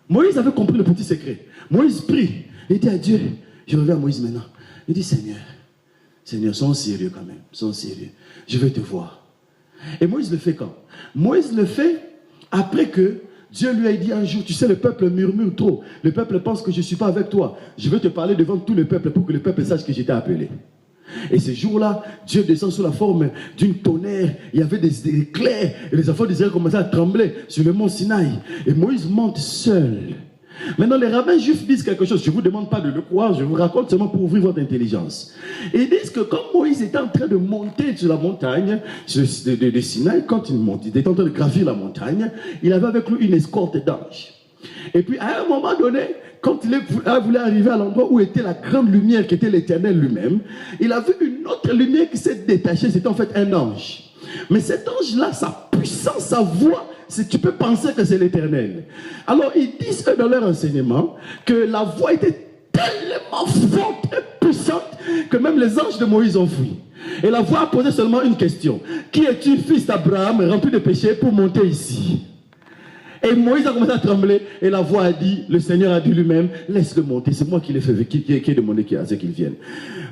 Moïse avait compris le petit secret. Moïse prie. Il dit à Dieu, je reviens à Moïse maintenant. Il dit, Seigneur, sois sérieux quand même. Sois sérieux. Je vais te voir. Et Moïse le fait quand? Moïse le fait après que Dieu lui a dit un jour, tu sais, le peuple murmure trop. Le peuple pense que je ne suis pas avec toi. Je vais te parler devant tout le peuple pour que le peuple sache que j'étais appelé. Et ce jour-là, Dieu descend sous la forme d'une tonnerre. Il y avait des éclairs. Et les enfants d'Israël commençaient à trembler sur le mont Sinaï. Et Moïse monte seul. Maintenant, les rabbins juifs disent quelque chose. Je ne vous demande pas de le croire. Je vous raconte seulement pour ouvrir votre intelligence. Et ils disent que quand Moïse était en train de monter sur la montagne de Sinaï, quand il était en train de gravir la montagne, il avait avec lui une escorte d'anges. Et puis, à un moment donné, quand il voulait arriver à l'endroit où était la grande lumière qui était l'Éternel lui-même, il a vu une autre lumière qui s'est détachée. C'était en fait un ange. Mais cet ange-là, sa puissance, sa voix, tu peux penser que c'est l'Éternel. Alors, ils disent dans leur enseignement que la voix était tellement forte et puissante que même les anges de Moïse ont fui. Et la voix a posé seulement une question. Qui es-tu, fils d'Abraham, rempli de péché, pour monter ici? Et Moïse a commencé à trembler et la voix a dit, le Seigneur a dit lui-même, laisse-le monter, c'est moi qui l'ai fait, qui ai demandé à ce qu'il vienne.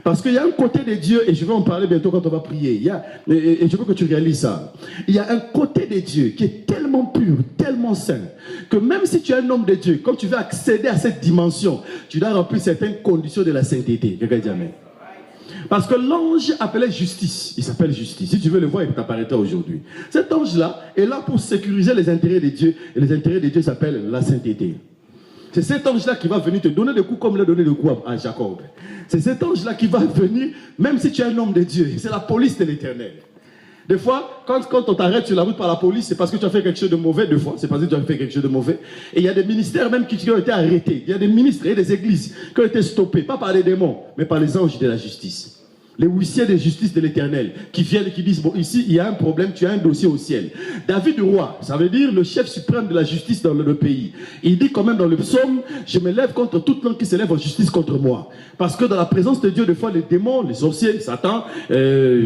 Parce qu'il y a un côté de Dieu, et je vais en parler bientôt quand on va prier, et je veux que tu réalises ça. Il y a un côté de Dieu qui est tellement pur, tellement saint, que même si tu es un homme de Dieu, quand tu veux accéder à cette dimension, tu dois remplir certaines conditions de la sainteté. Quelqu'un dit amen. Parce que l'ange appelait justice, il s'appelle justice. Si tu veux le voir, il t'apparaîtra aujourd'hui. Cet ange-là est là pour sécuriser les intérêts de Dieu. Et les intérêts de Dieu s'appellent la sainteté. C'est cet ange-là qui va venir te donner le coup comme il a donné le coup à Jacob. C'est cet ange-là qui va venir, même si tu es un homme de Dieu. C'est la police de l'Éternel. Des fois, quand on t'arrête sur la route par la police, c'est parce que tu as fait quelque chose de mauvais. Des fois, c'est parce que tu as fait quelque chose de mauvais. Et il y a des ministères même qui ont été arrêtés. Il y a des ministres et des églises qui ont été stoppés, pas par les démons, mais par les anges de la justice. Les huissiers de justice de l'Éternel qui viennent et qui disent, bon, ici, il y a un problème, tu as un dossier au ciel. David le roi, ça veut dire le chef suprême de la justice dans le pays. Il dit quand même dans le psaume, je me lève contre toute langue qui se lève en justice contre moi. Parce que dans la présence de Dieu, des fois, les démons, les sorciers, Satan,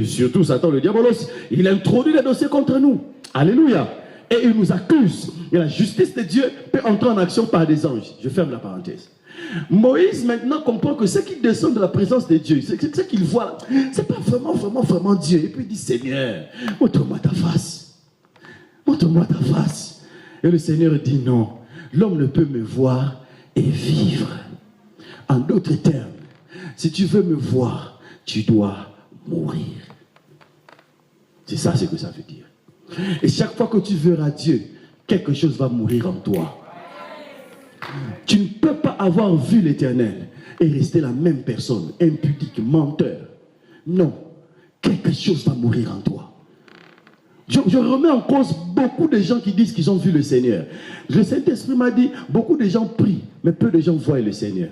surtout Satan, le diabolos, il introduit les dossiers contre nous. Alléluia. Et il nous accuse. Et la justice de Dieu peut entrer en action par des anges. Je ferme la parenthèse. Moïse maintenant comprend que ce qui descend de la présence de Dieu, ce qu'il voit, c'est pas vraiment Dieu. Et puis il dit, Seigneur, montre-moi ta face. Montre-moi ta face. Et le Seigneur dit, non, l'homme ne peut me voir et vivre. En d'autres termes, si tu veux me voir, tu dois mourir. C'est ça ce que ça veut dire. Et chaque fois que tu verras Dieu, quelque chose va mourir en toi. Tu ne peux pas avoir vu l'Éternel et rester la même personne, impudique, menteur. Non, quelque chose va mourir en toi. Je remets en cause beaucoup de gens qui disent qu'ils ont vu le Seigneur. Le Saint-Esprit m'a dit, beaucoup de gens prient, mais peu de gens voient le Seigneur.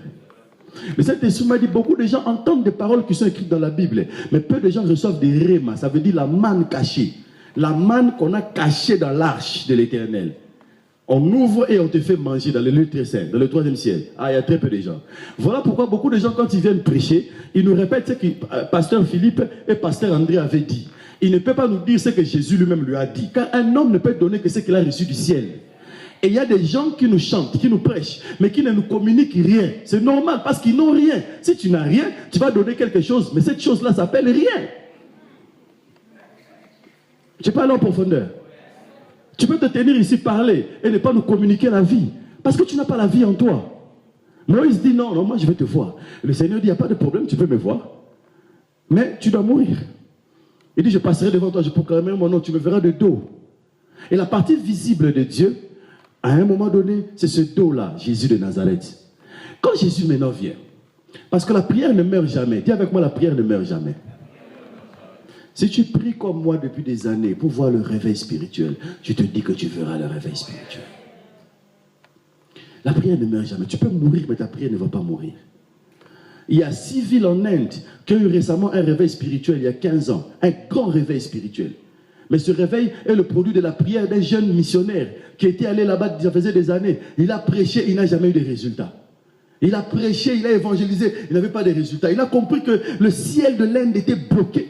Le Saint-Esprit m'a dit, beaucoup de gens entendent des paroles qui sont écrites dans la Bible, mais peu de gens reçoivent des rémas, ça veut dire la manne cachée. La manne qu'on a cachée dans l'arche de l'Éternel. On ouvre et on te fait manger dans le lieu très saint, dans le 3e ciel. Ah, il y a très peu de gens. Voilà pourquoi beaucoup de gens, quand ils viennent prêcher, ils nous répètent ce que pasteur Philippe et pasteur André avaient dit. Il ne peut pas nous dire ce que Jésus lui-même lui a dit. Car un homme ne peut donner que ce qu'il a reçu du ciel. Et il y a des gens qui nous chantent, qui nous prêchent, mais qui ne nous communiquent rien. C'est normal parce qu'ils n'ont rien. Si tu n'as rien, tu vas donner quelque chose, mais cette chose-là s'appelle rien. Je parle en profondeur. Tu peux te tenir ici, parler et ne pas nous communiquer la vie. Parce que tu n'as pas la vie en toi. Moïse dit non, moi je vais te voir. Le Seigneur dit, il n'y a pas de problème, tu peux me voir. Mais tu dois mourir. Il dit, je passerai devant toi, je proclamerai mon nom, tu me verras de dos. Et la partie visible de Dieu, à un moment donné, c'est ce dos-là, Jésus de Nazareth. Quand Jésus maintenant vient, parce que la prière ne meurt jamais. Dis avec moi, la prière ne meurt jamais. Si tu pries comme moi depuis des années pour voir le réveil spirituel, je te dis que tu verras le réveil spirituel. La prière ne meurt jamais. Tu peux mourir, mais ta prière ne va pas mourir. Il y a 6 villes en Inde qui ont eu récemment un réveil spirituel, il y a 15 ans. Un grand réveil spirituel. Mais ce réveil est le produit de la prière d'un jeune missionnaire qui était allé là-bas, ça faisait des années. Il a prêché, il n'a jamais eu de résultats. Il a prêché, il a évangélisé, il n'avait pas de résultats. Il a compris que le ciel de l'Inde était bloqué.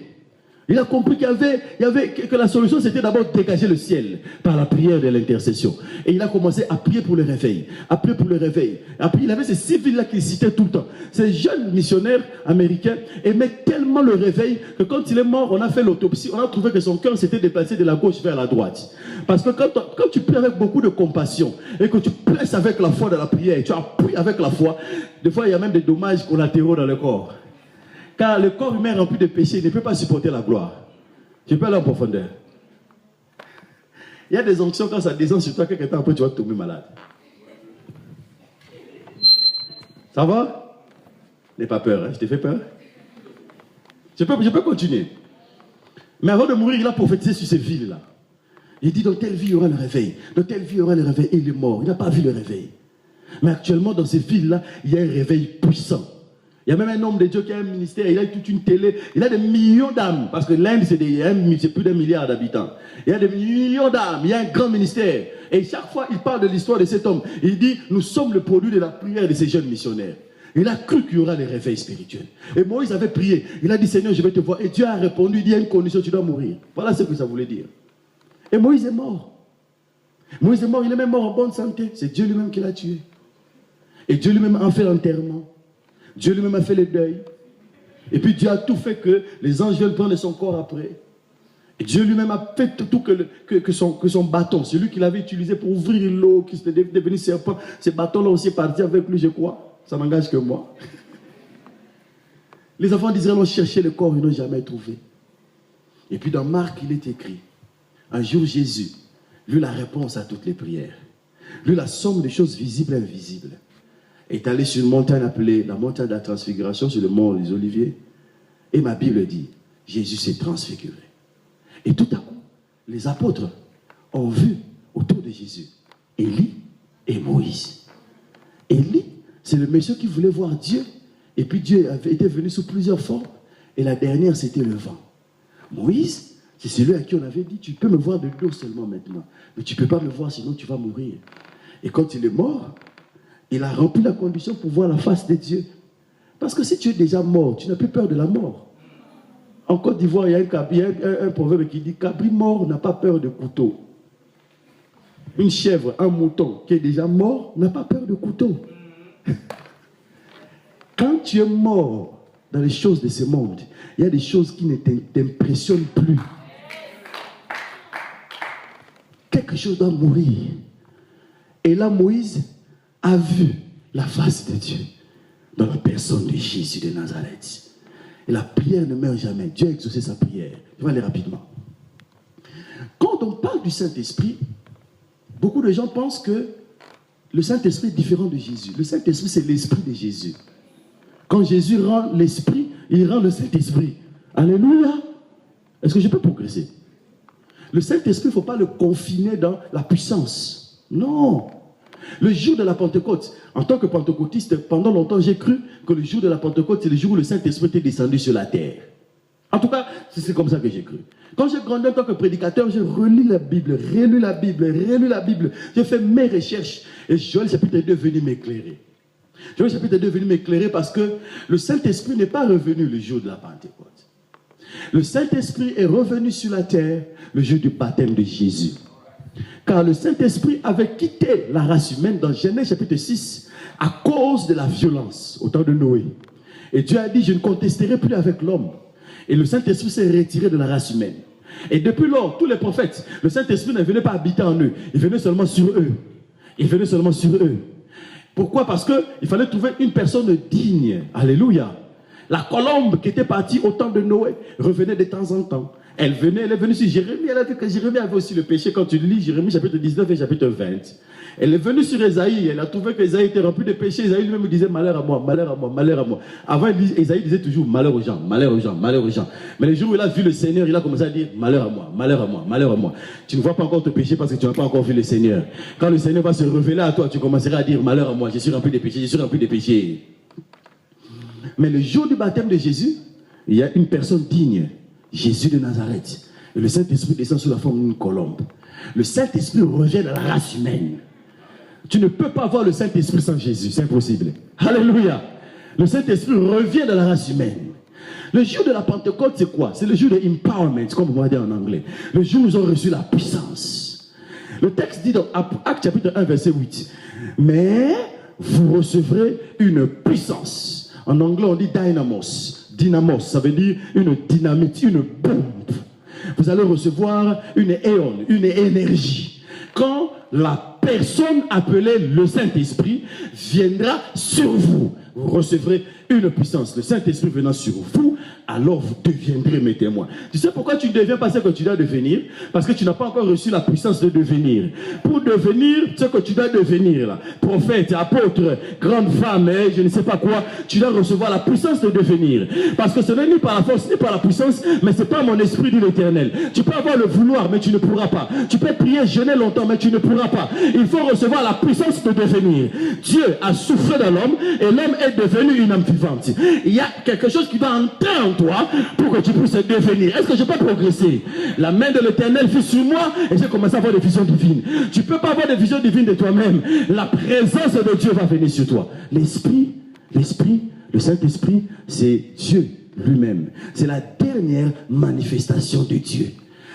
Il a compris que la solution, c'était d'abord de dégager le ciel par la prière de l'intercession. Et il a commencé à prier pour le réveil. À prier pour le réveil. Après, il avait ces 6 villes-là qu'il citait tout le temps. Ces jeunes missionnaires américains aimaient tellement le réveil que quand il est mort, on a fait l'autopsie. On a trouvé que son cœur s'était déplacé de la gauche vers la droite. Parce que quand tu pries avec beaucoup de compassion et que tu presses avec la foi dans la prière et tu appuies avec la foi, des fois, il y a même des dommages collatéraux dans le corps. Car le corps humain rempli de péché ne peut pas supporter la gloire. Tu peux aller en profondeur. Il y a des onctions quand ça descend sur toi, quelques temps après tu vas tomber malade. Ça va? N'aie pas peur, hein? Je t'ai fait peur? Je peux continuer. Mais avant de mourir, il a prophétisé sur ces villes-là. Il dit, dans telle vie, il y aura le réveil. Dans telle vie, il y aura le réveil. Et il est mort. Il n'a pas vu le réveil. Mais actuellement, dans ces villes-là, il y a un réveil puissant. Il y a même un homme de Dieu qui a un ministère, il a toute une télé, il a des millions d'âmes, parce que l'Inde c'est plus d'1 milliard d'habitants. Il y a des millions d'âmes, il y a un grand ministère. Et chaque fois il parle de l'histoire de cet homme, il dit, nous sommes le produit de la prière de ces jeunes missionnaires. Il a cru qu'il y aura les réveils spirituels. Et Moïse avait prié, il a dit, Seigneur, je vais te voir. Et Dieu a répondu, il dit, il y a une condition, tu dois mourir. Voilà ce que ça voulait dire. Et Moïse est mort. Moïse est mort, il est même mort en bonne santé. C'est Dieu lui-même qui l'a tué. Et Dieu lui-même a fait l'enterrement. Dieu lui-même a fait le deuil. Et puis Dieu a tout fait que les anges viennent prendre son corps après. Et Dieu lui-même a fait tout que son bâton, celui qu'il avait utilisé pour ouvrir l'eau, qui était devenu serpent, ce bâton-là aussi est parti avec lui, je crois. Ça n'engage que moi. Les enfants d'Israël ont cherché le corps, ils n'ont jamais trouvé. Et puis dans Marc, il est écrit, un jour Jésus, lui la réponse à toutes les prières, lui la somme des choses visibles et invisibles, est allé sur une montagne appelée la montagne de la transfiguration, sur le mont des Oliviers. Et ma Bible dit, Jésus s'est transfiguré. Et tout à coup, les apôtres ont vu autour de Jésus Élie et Moïse. Élie, c'est le monsieur qui voulait voir Dieu. Et puis Dieu avait été venu sous plusieurs formes. Et la dernière, c'était le vent. Moïse, c'est celui à qui on avait dit, tu peux me voir de dos seulement maintenant. Mais tu ne peux pas me voir, sinon tu vas mourir. Et quand il est mort, il a rempli la condition pour voir la face de Dieu. Parce que si tu es déjà mort, tu n'as plus peur de la mort. En Côte d'Ivoire, il y a un proverbe qui dit « Cabri mort n'a pas peur de couteau ». Une chèvre, un mouton qui est déjà mort n'a pas peur de couteau. Quand tu es mort dans les choses de ce monde, il y a des choses qui ne t'impressionnent plus. Quelque chose doit mourir. Et là, Moïse a vu la face de Dieu dans la personne de Jésus de Nazareth. Et la prière ne meurt jamais. Dieu a exaucé sa prière. Je vais aller rapidement. Quand on parle du Saint-Esprit, beaucoup de gens pensent que le Saint-Esprit est différent de Jésus. Le Saint-Esprit, c'est l'Esprit de Jésus. Quand Jésus rend l'Esprit, il rend le Saint-Esprit. Alléluia. Est-ce que je peux progresser? Le Saint-Esprit, il ne faut pas le confiner dans la puissance. Non. Le jour de la Pentecôte, en tant que pentecôtiste, pendant longtemps, j'ai cru que le jour de la Pentecôte, c'est le jour où le Saint-Esprit était descendu sur la terre. En tout cas, c'est comme ça que j'ai cru. Quand j'ai grandi en tant que prédicateur, j'ai relu la Bible, relu la Bible, relu la Bible. J'ai fait mes recherches et Joël chapitre 2 est venu m'éclairer. Joël chapitre 2 est venu m'éclairer parce que le Saint-Esprit n'est pas revenu le jour de la Pentecôte. Le Saint-Esprit est revenu sur la terre le jour du baptême de Jésus. Car le Saint-Esprit avait quitté la race humaine dans Genèse chapitre 6 à cause de la violence au temps de Noé. Et Dieu a dit, je ne contesterai plus avec l'homme. Et le Saint-Esprit s'est retiré de la race humaine. Et depuis lors, tous les prophètes, le Saint-Esprit ne venait pas habiter en eux. Il venait seulement sur eux. Il venait seulement sur eux. Pourquoi? Parce qu'il fallait trouver une personne digne. Alléluia. La colombe qui était partie au temps de Noé revenait de temps en temps. Elle est venue sur Jérémie, elle a vu que Jérémie avait aussi le péché. Quand tu lis Jérémie chapitre 19 et chapitre 20, elle est venue sur Ésaïe, elle a trouvé qu'Ésaïe était rempli de péché. Ésaïe lui-même disait malheur à moi, malheur à moi, malheur à moi. Avant, Ésaïe disait toujours malheur aux gens, malheur aux gens, malheur aux gens. Mais le jour où il a vu le Seigneur, il a commencé à dire malheur à moi, malheur à moi, malheur à moi. Tu ne vois pas encore ton péché parce que tu n'as pas encore vu le Seigneur. Quand le Seigneur va se révéler à toi, tu commenceras à dire malheur à moi, je suis rempli de péché, je suis rempli de péché. Mais le jour du baptême de Jésus, il y a une personne digne, Jésus de Nazareth. Et le Saint-Esprit descend sous la forme d'une colombe. Le Saint-Esprit revient dans la race humaine. Tu ne peux pas voir le Saint-Esprit sans Jésus, c'est impossible. Alléluia. Le Saint-Esprit revient dans la race humaine. Le jour de la Pentecôte, c'est quoi? C'est le jour de empowerment, comme on va dire en anglais. Le jour où ils ont reçu la puissance. Le texte dit dans Actes chapitre 1, verset 8. Mais vous recevrez une puissance. En anglais, on dit dynamos. Dynamos, ça veut dire une dynamite, une bombe. Vous allez recevoir une éon, une énergie. Quand la personne appelée le Saint-Esprit viendra sur vous, vous recevrez une puissance. Le Saint-Esprit venant sur vous, alors vous deviendrez mes témoins. Tu sais pourquoi tu ne deviens pas ce que tu dois devenir? Parce que tu n'as pas encore reçu la puissance de devenir. Pour devenir ce que tu dois devenir, là, prophète, apôtre, grande femme, je ne sais pas quoi, tu dois recevoir la puissance de devenir. Parce que ce n'est ni par la force, ni par la puissance, mais c'est pas mon esprit, dit l'Éternel. Tu peux avoir le vouloir, mais tu ne pourras pas. Tu peux prier, jeûner longtemps, mais tu ne pourras pas. Il faut recevoir la puissance de devenir. Dieu a soufflé dans l'homme, et l'homme est devenu une âme vivante. Il y a quelque chose qui doit entrer en toi pour que tu puisses devenir. Est-ce que je peux progresser? La main de l'Éternel fut sur moi et j'ai commencé à avoir des visions divines. Tu ne peux pas avoir des visions divines de toi-même. La présence de Dieu va venir sur toi. L'Esprit, le Saint-Esprit, c'est Dieu lui-même. C'est la dernière manifestation de Dieu.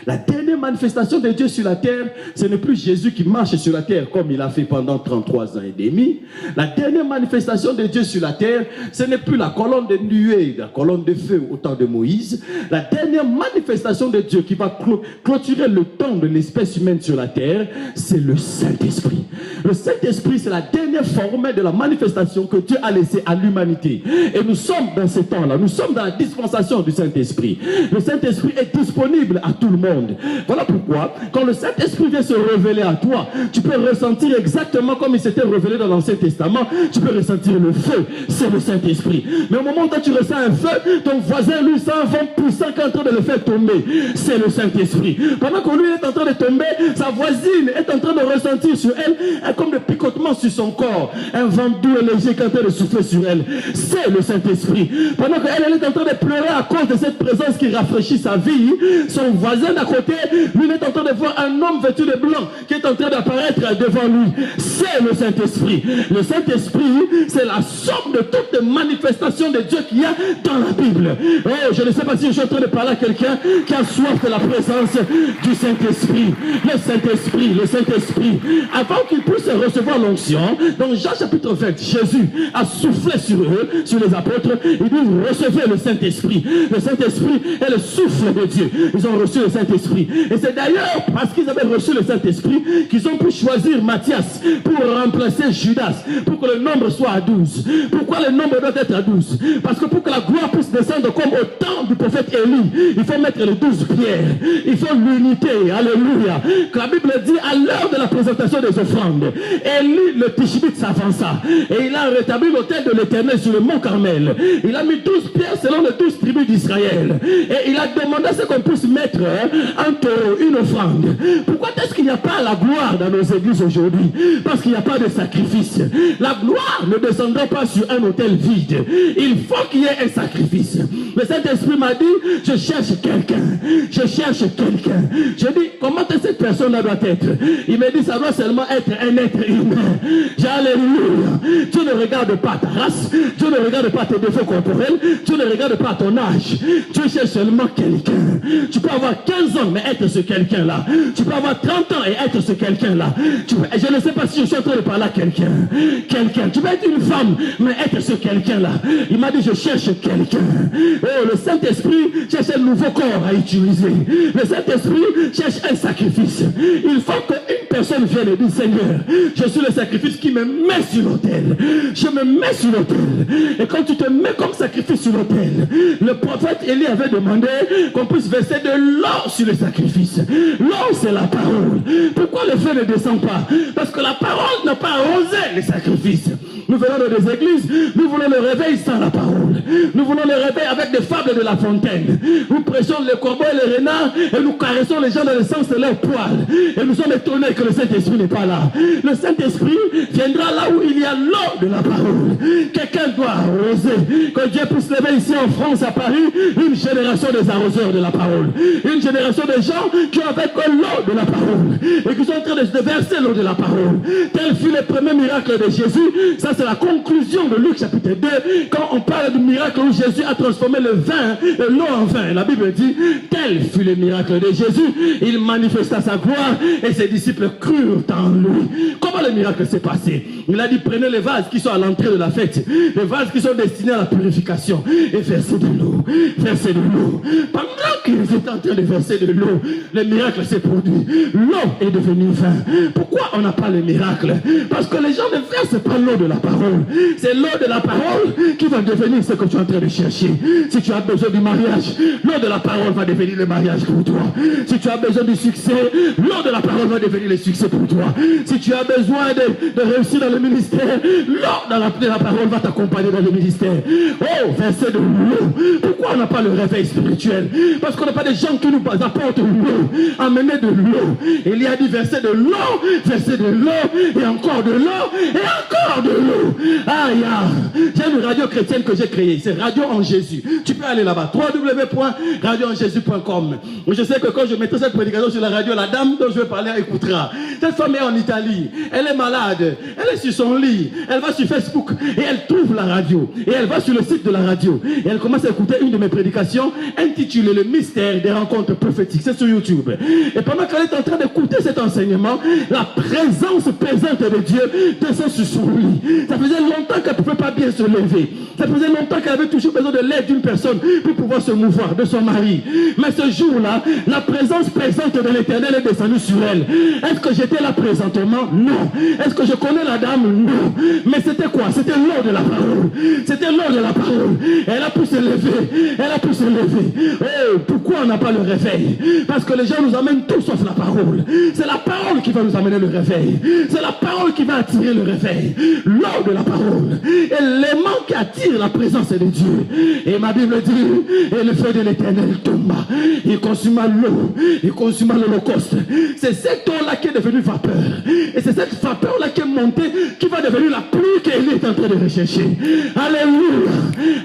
La dernière manifestation de Dieu sur la terre, ce n'est plus Jésus qui marche sur la terre comme il a fait pendant 33 ans et demi. La dernière manifestation de Dieu sur la terre, ce n'est plus la colonne de nuée, la colonne de feu au temps de Moïse. La dernière manifestation de Dieu qui va clôturer le temps de l'espèce humaine sur la terre, c'est le Saint-Esprit. Le Saint-Esprit, c'est la dernière forme de la manifestation que Dieu a laissée à l'humanité. Et nous sommes dans ce temps-là, nous sommes dans la dispensation du Saint-Esprit. Le Saint-Esprit est disponible à tout le monde. Voilà pourquoi, quand le Saint-Esprit vient se révéler à toi, tu peux ressentir exactement comme il s'était révélé dans l'Ancien Testament. Tu peux ressentir le feu, c'est le Saint-Esprit. Mais au moment où tu ressens un feu, ton voisin, lui, sent un vent puissant qui est en train de le faire tomber. C'est le Saint-Esprit. Pendant que lui est en train de tomber, sa voisine est en train de ressentir sur elle comme des picotements sur son corps. Un vent doux et léger qui est en train de souffler sur elle. C'est le Saint-Esprit. Pendant qu'elle est en train de pleurer à cause de cette présence qui rafraîchit sa vie, son voisin d'à côté, lui, est en train de voir un homme vêtu de blanc qui est en train d'apparaître devant lui. C'est le Saint-Esprit. Le Saint-Esprit, c'est la somme de toutes les manifestations de Dieu qu'il y a dans la Bible. Oh, je ne sais pas si je suis en train de parler à quelqu'un qui a soif de la présence du Saint-Esprit. Le Saint-Esprit, le Saint-Esprit. Avant qu'il puisse recevoir l'onction, dans Jean chapitre 20, Jésus a soufflé sur eux, sur les apôtres. Il dit, recevez le Saint-Esprit. Le Saint-Esprit est le souffle de Dieu. Ils ont reçu le Saint-Esprit. Et c'est d'ailleurs parce qu'ils avaient reçu le Saint-Esprit qu'ils ont pu choisir Matthias pour remplacer Judas, pour que le nombre soit à 12. Pourquoi le nombre doit être à 12? Parce que pour que la gloire puisse descendre comme au temps du prophète Élie, il faut mettre les 12 pierres. Il faut l'unité. Alléluia. Que la Bible dit, à l'heure de la présentation des offrandes, Élie le Tishbite s'avança et il a rétabli l'autel de l'Éternel sur le mont Carmel. Il a mis 12 pierres selon les 12 tribus d'Israël. Et il a demandé à ce qu'on puisse mettre un taureau, une offrande. Pourquoi est-ce qu'il n'y a pas la gloire dans nos églises aujourd'hui? Parce qu'il n'y a pas de sacrifice. La gloire ne descendra pas sur un autel vide. Il faut qu'il y ait un sacrifice. Le Saint-Esprit m'a dit, je cherche quelqu'un. Je cherche quelqu'un. Je dis, comment cette personne-là doit être? Il m'a dit, ça doit seulement être un être humain. J'ai alléluia. Dieu ne regarde pas ta race. Dieu ne regarde pas tes défauts corporels. Dieu ne regarde pas ton âge. Dieu cherche seulement quelqu'un. Tu peux avoir 15 ans, mais être ce quelqu'un-là. Tu peux avoir 30 ans et être ce quelqu'un-là. Je ne sais pas si je suis en train de parler à quelqu'un. Quelqu'un. Tu peux être une femme, mais être ce quelqu'un-là. Il m'a dit, je cherche quelqu'un. Oh, le Saint-Esprit cherche un nouveau corps à utiliser. Le Saint-Esprit cherche un sacrifice. Il faut qu'une personne vienne et dise, Seigneur, je suis le sacrifice qui me met sur l'autel. Je me mets sur l'autel. Et quand tu te mets comme sacrifice sur l'autel, le prophète Élie avait demandé qu'on puisse verser de l'eau sur le sacrifice. L'eau, c'est la parole. Pourquoi le feu ne descend pas? Parce que la parole n'a pas arrosé les sacrifices. Nous venons dans des églises, nous voulons le réveil sans la parole. Nous voulons le réveil avec des fables de La Fontaine. Nous prêchons les corbeaux et les renards et nous caressons les gens dans le sens de leurs poils. Et nous sommes étonnés que le Saint-Esprit n'est pas là. Le Saint-Esprit viendra là où il y a l'eau de la parole. Quelqu'un doit arroser. Que Dieu puisse lever ici en France, à Paris, une génération des arroseurs de la parole. Une génération de gens qui ont avec l'eau de la parole et qui sont en train de verser l'eau de la parole. Tel fut le premier miracle de Jésus. Ça, c'est la conclusion de Luc chapitre 2, quand on parle du miracle où Jésus a transformé le vin, l'eau en vin. La Bible dit, tel fut le miracle de Jésus. Il manifesta sa gloire et ses disciples crurent en lui. Comment le miracle s'est passé? Il a dit, prenez les vases qui sont à l'entrée de la fête, les vases qui sont destinés à la purification, et versez de l'eau, versez de l'eau. Pendant qu'ils étaient en train de verser de l'eau, le miracle s'est produit. L'eau est devenue vin. Pourquoi on n'a pas le miracle? Parce que les gens ne versent pas l'eau de la parole. C'est l'eau de la parole qui va devenir ce que tu es en train de chercher. Si tu as besoin du mariage, l'eau de la parole va devenir le mariage pour toi. Si tu as besoin du succès, l'eau de la parole va devenir le succès pour toi. Si tu as besoin de réussir dans le ministère, l'eau de la parole va t'accompagner dans le ministère. Oh, verset de l'eau. Pourquoi on n'a pas le réveil spirituel? Parce qu'on n'a pas des gens qui nous apportent l'eau, amener de l'eau. Il y a dit verset de l'eau, verset de l'eau, et encore de l'eau, et encore de l'eau. Aïe, j'ai une radio chrétienne que j'ai créée, c'est Radio en Jésus. Tu peux aller là-bas, www.radioenjésus.com. Je sais que quand je mettrai cette prédication sur la radio, la dame dont je vais parler écoutera. Cette femme est en Italie, elle est malade, elle est sur son lit, elle va sur Facebook et elle trouve la radio. et elle va sur le site de la radio et elle commence à écouter une de mes prédications intitulée Le mystère des rencontres prophétiques. C'est sur YouTube. Et pendant qu'elle est en train d'écouter cet enseignement, la présence présente de Dieu descend sur son lit. Ça faisait longtemps qu'elle ne pouvait pas bien se lever. Ça faisait longtemps qu'elle avait toujours besoin de l'aide d'une personne pour pouvoir se mouvoir, de son mari. Mais ce jour-là, la présence présente de l'Éternel est descendue sur elle. Est-ce que j'étais là présentement? Non. Est-ce que je connais la dame? Non. Mais c'était quoi? C'était l'heure de la parole. C'était l'heure de la parole. Elle a pu se lever. Elle a pu se lever. Oh, pourquoi on n'a pas le réveil? Parce que les gens nous amènent tout sauf la parole. C'est la parole qui va nous amener le réveil. C'est la parole qui va attirer le réveil. L'heure de la parole. Et l'aimant qui attire la présence de Dieu. Et ma Bible dit, et le feu de l'Éternel tomba. Il consuma l'eau. Il consuma l'holocauste. C'est cette eau-là qui est devenue vapeur. Et c'est cette vapeur-là qui est montée, qui va devenir la pluie qu'elle est en train de rechercher. Alléluia.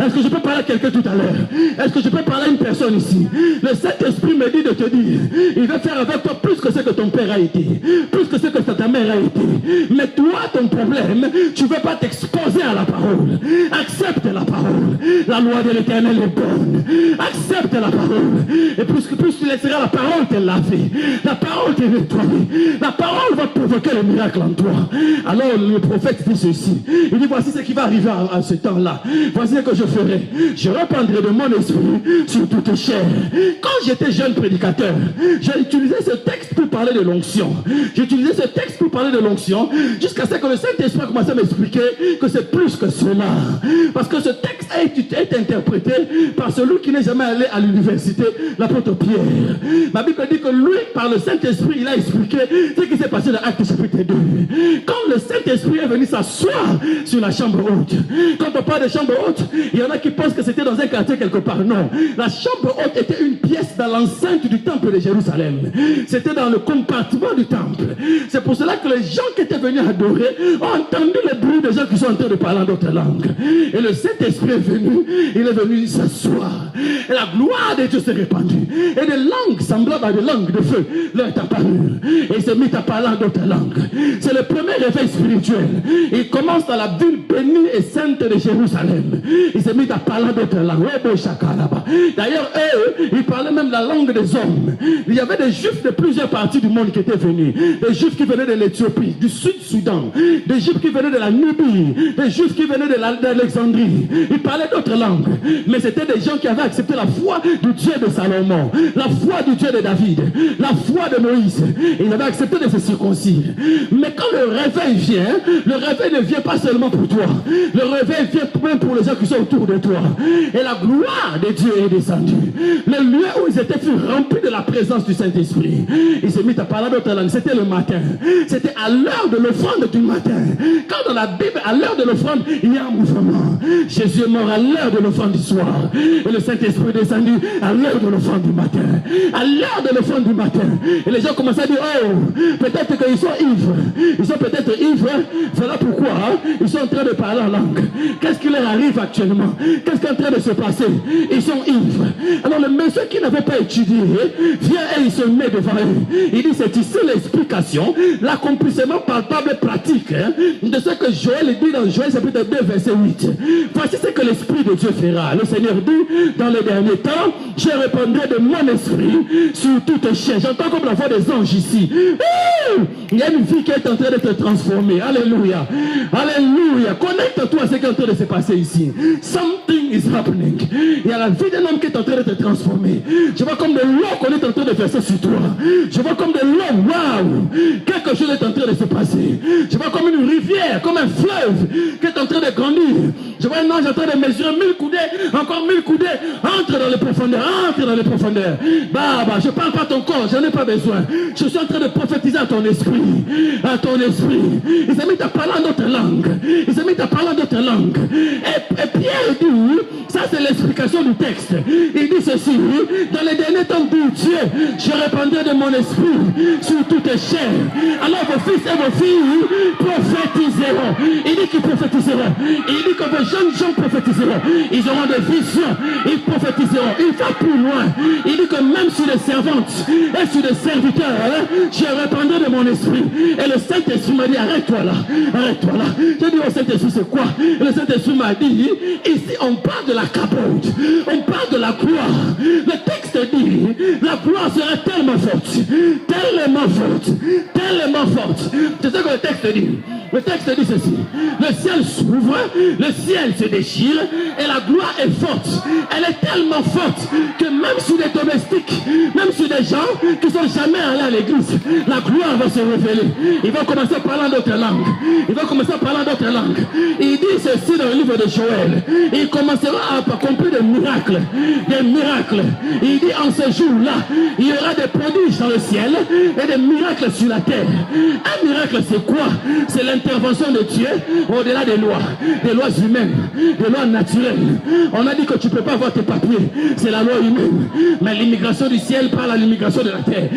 Est-ce que je peux parler à quelqu'un tout à l'heure? Est-ce que je peux parler à une personne ici? Le Saint-Esprit me dit de te dire, il va faire avec toi plus que ce que ton père a été, plus que ce que ta mère a été. Mais toi, ton problème, tu ne veux pas t'exposer à la parole. Accepte la parole. La loi de l'Éternel est bonne. Accepte la parole. Et plus tu laisseras la parole te laver, la parole te nettoyer, la parole va provoquer le miracle en toi. Alors le prophète dit ceci. Il dit, voici ce qui va arriver à ce temps-là. Voici ce que je ferai. Je répandrai de mon esprit sur toute chair. Quand j'étais jeune prédicateur, j'ai utilisé ce texte pour parler de l'onction. J'ai utilisé ce texte pour parler de l'onction jusqu'à ce que le Saint-Esprit a commencé à m'expliquer que c'est plus que cela. Parce que ce texte a été interprété par celui qui n'est jamais allé à l'université, l'apôtre Pierre. Ma Bible dit que lui, par le Saint-Esprit, il a expliqué ce qui s'est passé dans Actes chapitre 2. Quand le Saint-Esprit est venu s'asseoir sur la chambre haute. Quand on parle de chambre haute, il y en a qui pensent que c'était dans un quartier quelque part. Non. La chambre haute était une pièce dans l'enceinte du temple de Jérusalem. C'était dans le compartiment du temple. C'est pour cela que les gens qui étaient venus adorer ont entendu le bruit des gens qui sont en train de parler en d'autres langues. Et le Saint-Esprit est venu, il est venu s'asseoir. Et la gloire de Dieu s'est répandue. Et des langues semblables à des langues de feu leur est apparue. Et il s'est mis à parler en d'autres langues. C'est le premier réveil spirituel. Il commence dans la ville bénie et sainte de Jérusalem. Il s'est mis à parler en d'autres langues. D'ailleurs, eux, ils parlaient même la langue des hommes. Il y avait des juifs de plusieurs parties du monde qui étaient venus. Des juifs qui venaient de l'Éthiopie, du Sud-Soudan. Des juifs qui venaient de la Nubie. Des juifs qui venaient d'Alexandrie. Ils parlaient d'autres langues. Mais c'était des gens qui avaient accepté la foi du Dieu de Salomon. La foi du Dieu de David. La foi de Moïse. Et ils avaient accepté de se circoncire. Mais quand le réveil vient, le réveil ne vient pas seulement pour toi. Le réveil vient même pour les gens qui sont autour de toi. Et la gloire de Dieu est descendue. Le lieu où ils étaient fut rempli de la présence du Saint-Esprit. Il s'est mis à parler d'autres langues. C'était le matin. C'était à l'heure de l'offrande du matin. Quand dans la Bible, à l'heure de l'offrande, il y a un mouvement. Jésus est mort à l'heure de l'offrande du soir. Et le Saint-Esprit est descendu à l'heure de l'offrande du matin. À l'heure de l'offrande du matin. Et les gens commençaient à dire, oh, peut-être qu'ils sont ivres. Ils sont peut-être ivres. Voilà pourquoi ils sont en train de parler en langue. Qu'est-ce qui leur arrive actuellement? Qu'est-ce qui est en train de se passer? Ils sont ivres. Alors le monsieur qui n'avait pas étudié vient et il se met devant eux. Il dit, c'est ici l'explication, l'accomplissement palpable et pratique de ce que Joël dit dans Joël chapitre 2 verset 8. Voici ce que l'Esprit de Dieu fera. Le Seigneur dit, dans les derniers temps, je répandrai de mon esprit sur toute chair. J'entends comme la voix des anges ici. Il y a une vie qui est en train d'être transformée. Alléluia. Alléluia. Connecte-toi à ce qui est en train de se passer ici. Something is happening. Il y a la vie d'un homme qui est en train d'être transformée. Je vois comme de l'eau qu'on est en train de verser sur toi. Je vois comme de l'eau. Waouh. Quelque chose est en train de se passer. Je vois comme une rivière, comme un fleuve qui est en train de grandir. Je vois un ange en train de mesurer 1000 coudées, encore 1000 coudées. Entre dans les profondeurs, entre dans les profondeurs. Je ne parle pas à ton corps, j'en ai pas besoin. Je suis en train de prophétiser à ton esprit. À ton esprit. Il s'est mis à parler en d'autres langues. Il s'est mis à parler en d'autres langues. Et Pierre dit, ça c'est l'explication du texte. Il dit ceci, dans les derniers temps, dit Dieu, je répandrai de mon esprit sur toute chair. Alors vos fils et vos filles prophétiseront. Il dit qu'ils prophétiseront. Il dit que vos jeunes jeunes gens prophétiseront. Ils auront des visions. Ils prophétiseront. Il va plus loin. Il dit que même sur les servantes et sur les serviteurs, je répandrai de mon esprit. Et le Saint-Esprit m'a dit, arrête-toi là. Arrête-toi là. J'ai dit au Saint-Esprit, c'est quoi? Et le Saint-Esprit m'a dit, ici on parle de la capote. On parle de la gloire. Le texte dit, la gloire sera tellement forte. Tellement forte. Tellement forte. C'est ce que le texte dit. Le texte dit ceci. Le ciel s'ouvre, le ciel se déchire et la gloire est forte. Elle est tellement forte que même sur des domestiques, même sur des gens qui ne sont jamais allés à l'église, la gloire va se révéler. Il va commencer à parler d'autres langues. Il va commencer à parler d'autres langues. Il dit ceci dans le livre de Joël. Il commencera à accomplir des miracles. Des miracles. Il dit en ce jour-là, il y aura des prodiges dans le ciel et des miracles sur la terre. Un miracle, c'est quoi? C'est l'intervention de Dieu au-delà des lois humaines, des lois naturelles. On a dit que tu ne peux pas avoir tes papiers, c'est la loi humaine. Mais l'immigration du ciel parle à l'immigration de la terre.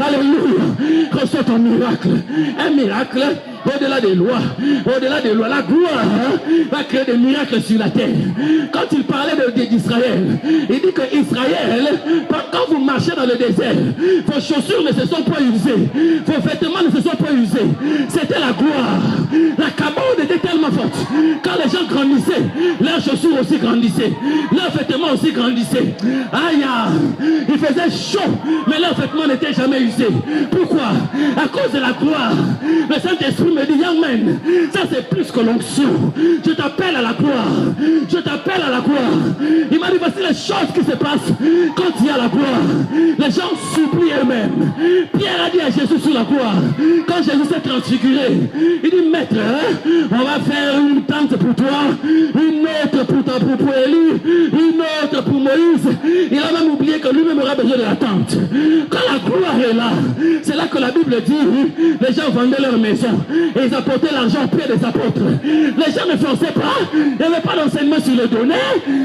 Alléluia. Reçois ton miracle. Un miracle au-delà des lois. Au-delà des lois. La gloire va créer des miracles sur la terre. Quand il parlait d'Israël, il dit que Israël, quand vous marchez dans le désert, vos chaussures ne se sont pas usées, vos vêtements ne se sont pas usés. C'était la gloire. La cabane était tellement forte. Quand les gens grandissaient, leurs chaussures aussi grandissaient, leurs vêtements aussi grandissaient. Aïe, il faisait chaud, mais leurs vêtements n'étaient jamais usés. Pourquoi? À cause de la gloire. Le Saint-Esprit me dit, young man, ça c'est plus que l'onction. Je t'appelle à la gloire. Je t'appelle à la gloire. Il m'a dit, voici les choses qui se passent quand il y a la gloire. Les gens supplient eux-mêmes. Pierre a dit à Jésus sur la gloire, quand Jésus s'est transfiguré, il dit, maître, on va faire une tente pour toi, une autre pour Élie, une autre pour Moïse. Il a même oublié que lui-même aura besoin de la tente. Quand la gloire est là, c'est là que la Bible dit, les gens vendaient leur maison et ils apportaient l'argent au pied des apôtres. Les gens ne forçaient pas, il n'y avait pas d'enseignement sur le donner,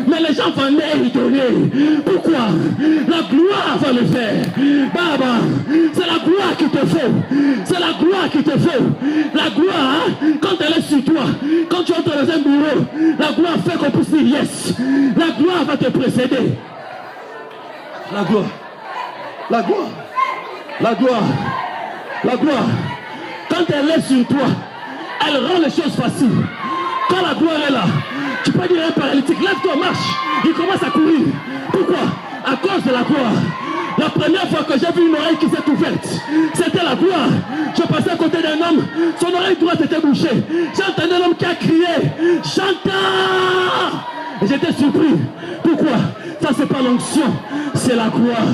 mais les gens vendaient et ils donnaient. Pourquoi? La gloire va le faire. Baba, c'est la gloire qui te faut. C'est la gloire qui te faut. La gloire, quand elle est sur toi, quand tu entres dans un bureau, la gloire fait qu'on puisse dire yes. La gloire va te précéder. La gloire. La gloire. La gloire. La gloire. Quand elle est sur toi, elle rend les choses faciles. Quand la gloire est là, tu peux dire à un paralytique, lève-toi, marche. Il commence à courir. Pourquoi? À cause de la gloire. La première fois que j'ai vu une oreille qui s'est ouverte, c'était la gloire. Je passais à côté d'un homme, son oreille droite était bouchée. J'ai entendu un homme qui a crié, Chanteur! Et j'étais surpris. Pourquoi? Ça c'est pas l'onction, c'est la gloire.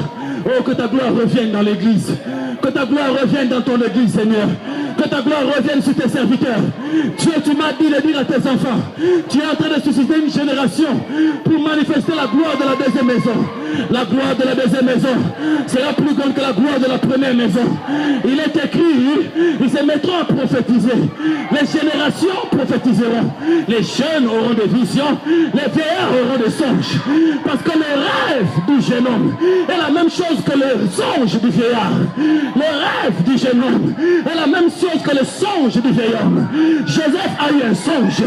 Oh, que ta gloire revienne dans l'église. Que ta gloire revienne dans ton église, Seigneur. Que ta gloire revienne sur tes serviteurs. Dieu, tu m'as dit de dire à tes enfants, tu es en train de susciter une génération pour manifester la gloire de la deuxième maison. La gloire de la deuxième maison sera plus grande que la gloire de la première maison. Il est écrit, ils se mettront à prophétiser. Les générations prophétiseront. Les jeunes auront des visions. Les vieillards auront des songes. Parce que le rêve du jeune homme est la même chose que le songe du vieillard. Le rêve du jeune homme est la même chose que le songe du vieil homme. Joseph a eu un songe.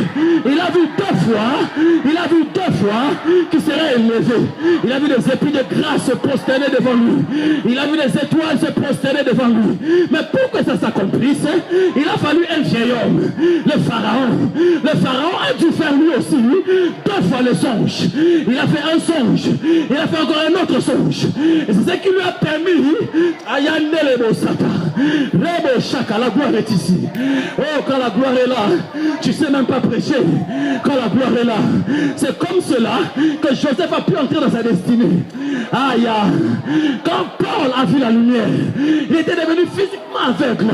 Il a vu deux fois qu'il serait élevé. Il a vu des épis de grâce se prosterner devant lui. Il a vu des étoiles se prosterner devant lui. Mais pour que ça s'accomplisse, il a fallu un vieil homme. Le pharaon. Le pharaon a dû faire lui aussi deux fois le songe. Il a fait un songe. Il a fait encore un autre songe. Et c'est ce qui lui a permis à Yanele Bosata. Rebo Chaka, la gloire est ici. Oh, quand la gloire est là, tu sais même pas prêcher. Quand la gloire est là, c'est comme cela que Joseph a pu entrer dans sa destinée. Aïe, quand Paul a vu la lumière, il était devenu physiquement aveugle,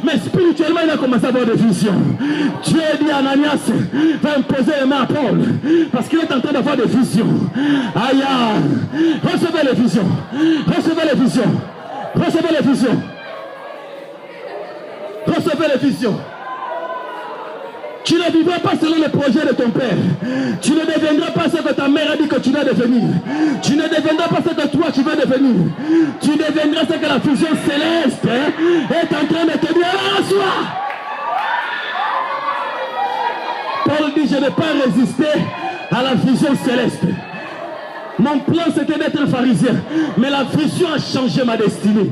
mais spirituellement il a commencé à avoir des visions. Dieu dit à Ananias, va imposer les mains à Paul, parce qu'il est en train d'avoir des visions. Aïe, recevez les visions, recevez les visions, recevez les visions. Recevez les visions. Tu ne vivras pas selon les projets de ton père. Tu ne deviendras pas ce que ta mère a dit que tu dois devenir. Tu ne deviendras pas ce que toi tu vas devenir. Tu deviendras ce que la fusion céleste est en train de te dire. À soi. Paul dit, je n'ai pas résisté à la vision céleste. Mon plan c'était d'être un pharisien, mais la vision a changé ma destinée.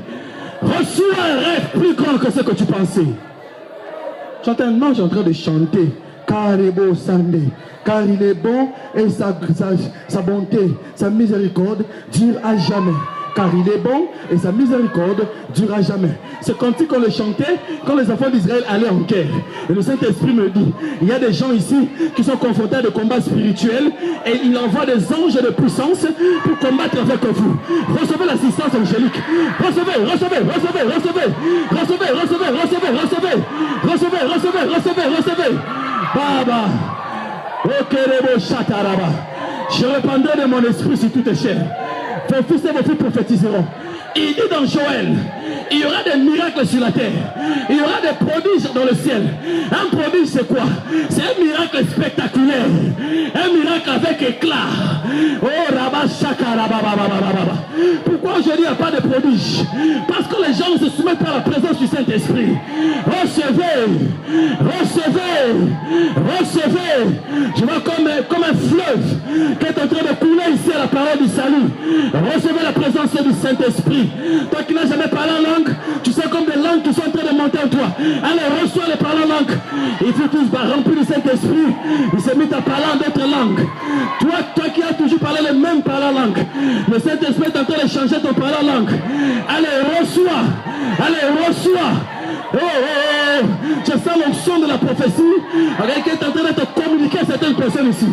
Reçois un rêve plus grand que ce que tu pensais. J'entends, non, je suis en train de chanter. Car il est beau, Sandé. Car il est bon et sa bonté, sa miséricorde dure à jamais. Car il est bon et sa miséricorde dure à jamais. Ce cantique qu'on le chantait quand les enfants d'Israël allaient en guerre. Et le Saint-Esprit me dit, il y a des gens ici qui sont confrontés à des combats spirituels et il envoie des anges de puissance pour combattre avec vous. Recevez l'assistance angélique. Recevez, recevez, recevez, recevez, recevez, recevez, recevez, recevez, recevez, recevez, recevez, recevez. Baba. Okerebo Shataraba. Je répandrai de mon esprit sur toute chair. Vos fils et vos filles prophétiseront. Il dit dans Joël, il y aura des miracles sur la terre. Il y aura des prodiges dans le ciel. Un prodige c'est quoi? C'est un miracle spectaculaire. Un miracle avec éclat. Oh Rabba Shaka Rabba. Pourquoi aujourd'hui il n'y a pas de prodige? Parce que les gens se soumettent à la présence du Saint-Esprit. Recevez, recevez, recevez. Je vois comme un fleuve qui est en train de couler ici à la parole du salut. Recevez la présence du Saint-Esprit. Toi qui n'as jamais parlé en langue, tu sais comme des langues qui sont en train de monter en toi. Allez, reçois les paroles en langue. Il faut tous remplir du Saint-Esprit. Il s'est mis à parler en d'autres langues. Toi qui as toujours parlé les mêmes paroles en langue, le Saint-Esprit est en train de changer ton parole en langue. Allez, reçois. Allez, reçois. Oh, oh, oh. Je sens l'onction de la prophétie qui est en train de te communiquer à certaines personnes ici.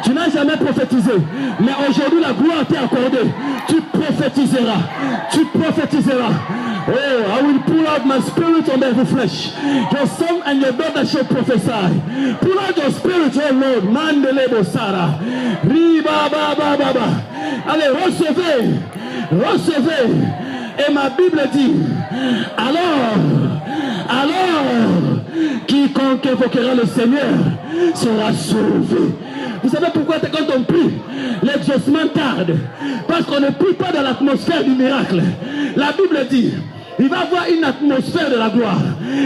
Tu n'as jamais prophétisé, mais aujourd'hui la gloire t'est accordée. Tu prophétiseras. Tu prophétiseras. Oh, I will pull out my spirit on every flesh. Your son and your daughter shall prophesy. Pull out your spirit, oh Lord. Mandelebo Sara. Riba ba ba ba ba. Allez, recevez. Recevez. Et ma Bible dit, alors, quiconque invoquera le Seigneur sera sauvé. Vous savez pourquoi quand on prie, l'exaucement tarde? Parce qu'on ne prie pas dans l'atmosphère du miracle. La Bible dit, il va y avoir une atmosphère de la gloire.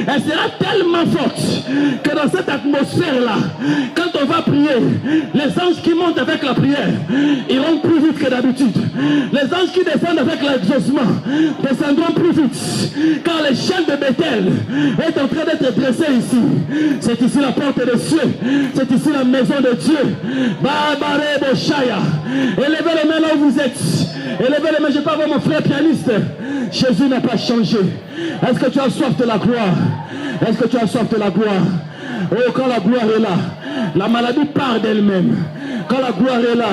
Elle sera tellement forte que dans cette atmosphère-là, quand on va prier, les anges qui montent avec la prière iront plus vite que d'habitude. Les anges qui descendent avec l'exaucement descendront plus vite. Car les chaînes de Bethel est en train d'être dressées ici. C'est ici la porte des cieux. C'est ici la maison de Dieu. Babare Boshaya. Élevez les mains là où vous êtes. Élevez les mains. Je peux avoir mon frère pianiste. Jésus n'a pas changé. Est-ce que tu as soif de la gloire? Est-ce que tu as soif de la gloire? Oh, quand la gloire est là, la maladie part d'elle-même. Quand la gloire est là,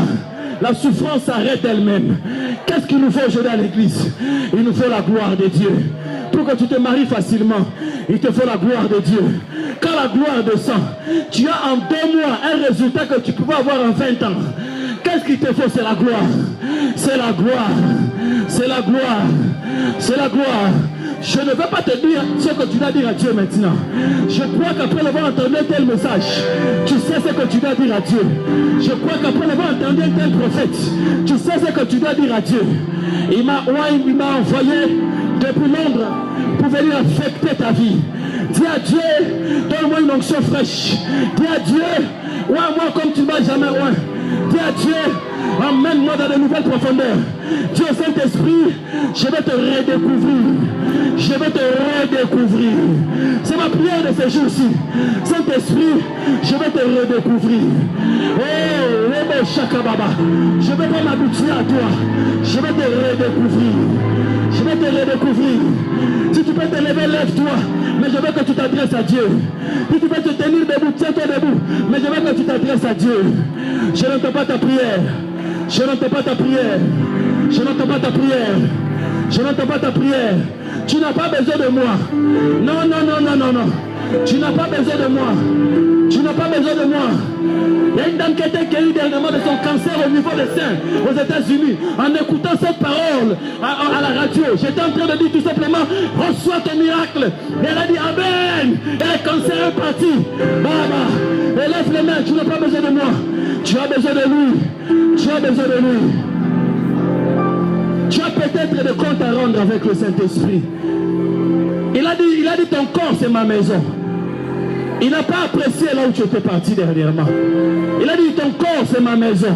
la souffrance s'arrête d'elle-même. Qu'est-ce qu'il nous faut aujourd'hui à l'église? Il nous faut la gloire de Dieu. Pour que tu te maries facilement, il te faut la gloire de Dieu. Quand la gloire descend, tu as en 2 mois un résultat que tu peux avoir en 20 ans. Qu'est-ce qu'il te faut? C'est la gloire. C'est la gloire. C'est la gloire. C'est la gloire. Je ne vais pas te dire ce que tu dois dire à Dieu maintenant. Je crois qu'après avoir entendu un tel message, tu sais ce que tu dois dire à Dieu. Je crois qu'après avoir entendu un tel prophète, tu sais ce que tu dois dire à Dieu. Il m'a envoyé depuis Londres pour venir affecter ta vie. Dis à Dieu, donne-moi une onction fraîche. Dis à Dieu, oins-moi comme tu ne m'as jamais oint. Dis à Dieu, emmène-moi dans de nouvelles profondeurs. Dis au Saint-Esprit, je vais te redécouvrir. Je vais te redécouvrir. C'est ma prière de ces jours-ci. Saint-Esprit, je vais te redécouvrir. Oh, Rebo Shakababa. Je ne vais pas m'habituer à toi. Je vais te redécouvrir. Je vais te redécouvrir. Si tu peux te lever, lève-toi. Mais je veux que tu t'adresses à Dieu. Si tu peux te tenir debout, tiens-toi debout. Mais je veux que tu t'adresses à Dieu. Je n'entends pas ta prière. Je n'entends pas ta prière. Je n'entends pas ta prière. Je n'entends pas ta prière. Tu n'as pas besoin de moi. Non, non, non, non, non, non. Tu n'as pas besoin de moi. Tu n'as pas besoin de moi. Il y a une dame qui a été guérie dernièrement de son cancer au niveau des seins aux États-Unis. En écoutant cette parole à la radio, j'étais en train de dire tout simplement, reçois ton miracle. Et elle a dit Amen. Et le cancer est parti. Baba, élève les mains. Tu n'as pas besoin de moi. Tu as besoin de lui. Tu as besoin de lui. Tu as peut-être des comptes à rendre avec le Saint-Esprit. Il a dit ton corps c'est ma maison. Il n'a pas apprécié là où tu étais parti dernièrement. Il a dit ton corps c'est ma maison.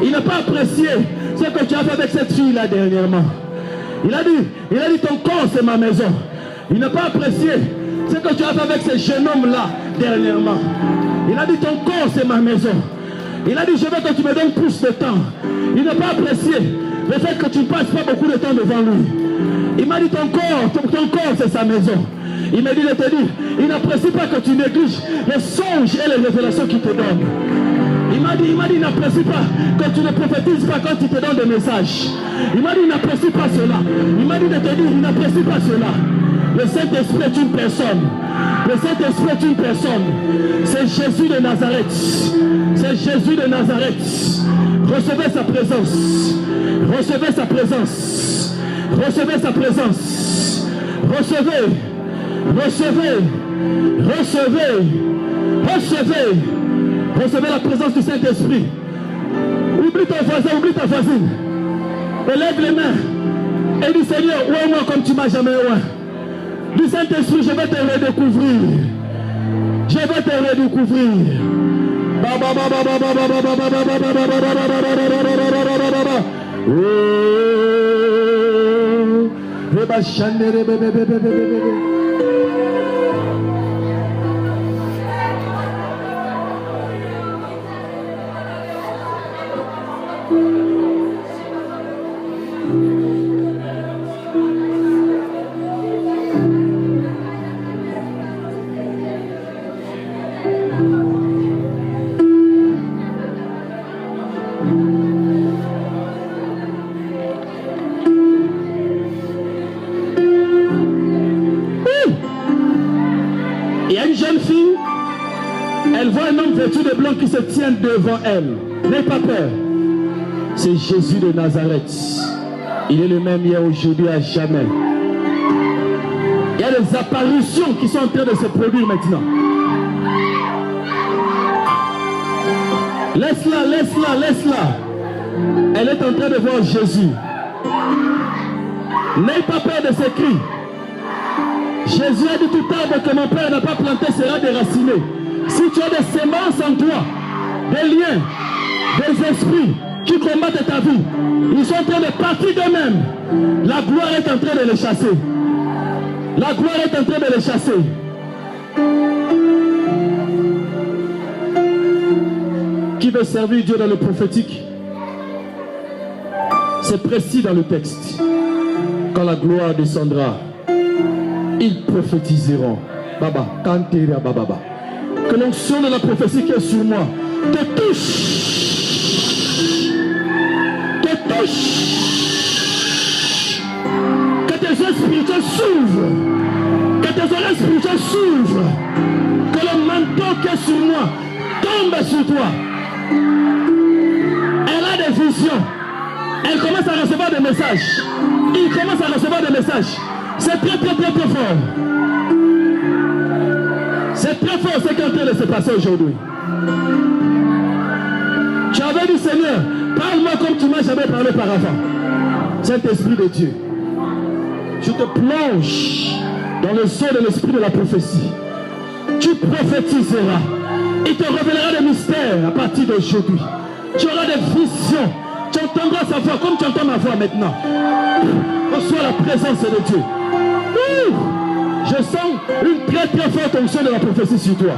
Il n'a pas apprécié ce que tu as fait avec cette fille là dernièrement. Il a dit ton corps c'est ma maison. Il n'a pas apprécié ce que tu as fait avec ce jeune homme là dernièrement. Il a dit ton corps c'est ma maison. Il a dit je veux que tu me donnes plus de temps. Il n'a pas apprécié le fait que tu ne passes pas beaucoup de temps devant lui. Il m'a dit ton corps c'est sa maison. Il m'a dit de te dire, il n'apprécie pas que tu négliges les songes et les révélations qu'il te donne. Il m'a dit, il n'apprécie pas que tu ne prophétises pas quand il te donne des messages. Il m'a dit, il n'apprécie pas cela. Il m'a dit de te dire, il n'apprécie pas cela. Le Saint-Esprit est une personne. Le Saint-Esprit est une personne. C'est Jésus de Nazareth. C'est Jésus de Nazareth. Recevez sa présence. Recevez sa présence. Recevez sa présence. Recevez. Recevez. Recevez. Recevez. Recevez la présence du Saint-Esprit. Oublie ton voisin, oublie ta voisine. Élève les mains. Et dis Seigneur, ouais-moi comme tu m'as jamais oué. Du Saint-Esprit, je vais te redécouvrir. Je vais te redécouvrir. De blanc qui se tient devant elle. N'aie pas peur. C'est Jésus de Nazareth. Il est le même hier, aujourd'hui, à jamais. Il y a des apparitions qui sont en train de se produire maintenant. Laisse-la, laisse-la, laisse-la. Elle est en train de voir Jésus. N'aie pas peur de ces cris. Jésus a dit tout arbre que mon Père n'a pas planté sera déraciné. Si tu as des semences en toi, des liens, des esprits qui combattent ta vie, ils sont en train de partir d'eux-mêmes. La gloire est en train de les chasser. La gloire est en train de les chasser. Qui veut servir Dieu dans le prophétique? C'est précis dans le texte. Quand la gloire descendra, ils prophétiseront. Baba, kantera bababa. Que l'onction de la prophétie qui est sur moi te touche. Te touche. Que tes yeux spirituels s'ouvrent. Que tes oreilles spirituelles s'ouvrent. Que le manteau qui est sur moi tombe sur toi. Elle a des visions. Elle commence à recevoir des messages. Il commence à recevoir des messages. C'est très très très très fort. C'est très fort ce qui est en train de se passer aujourd'hui. Tu avais dit Seigneur, parle-moi comme tu ne m'as jamais parlé par avant. Saint-Esprit de Dieu, je te plonge dans le sol de l'esprit de la prophétie. Tu prophétiseras. Il te révélera des mystères à partir d'aujourd'hui. Tu auras des visions. Tu entendras sa voix comme tu entends ma voix maintenant. Reçois la présence de Dieu. Je sens une très très forte onction de la prophétie sur toi.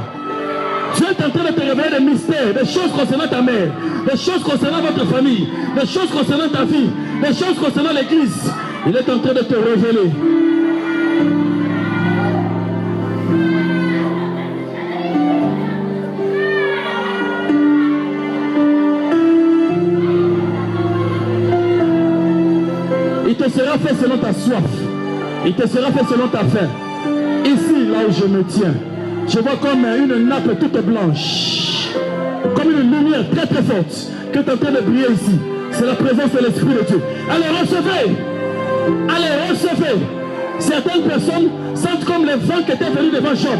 Dieu est en train de te révéler des mystères, des choses concernant ta mère, des choses concernant votre famille, des choses concernant ta vie, des choses concernant l'église. Il est en train de te révéler. Il te sera fait selon ta soif. Il te sera fait selon ta faim. Ici, là où je me tiens, je vois comme une nappe toute blanche, comme une lumière très très forte qui est en train de briller ici. C'est la présence de l'Esprit de Dieu. Allez, recevez. Allez, recevez. Certaines personnes sentent comme les vents qui étaient venus devant Job.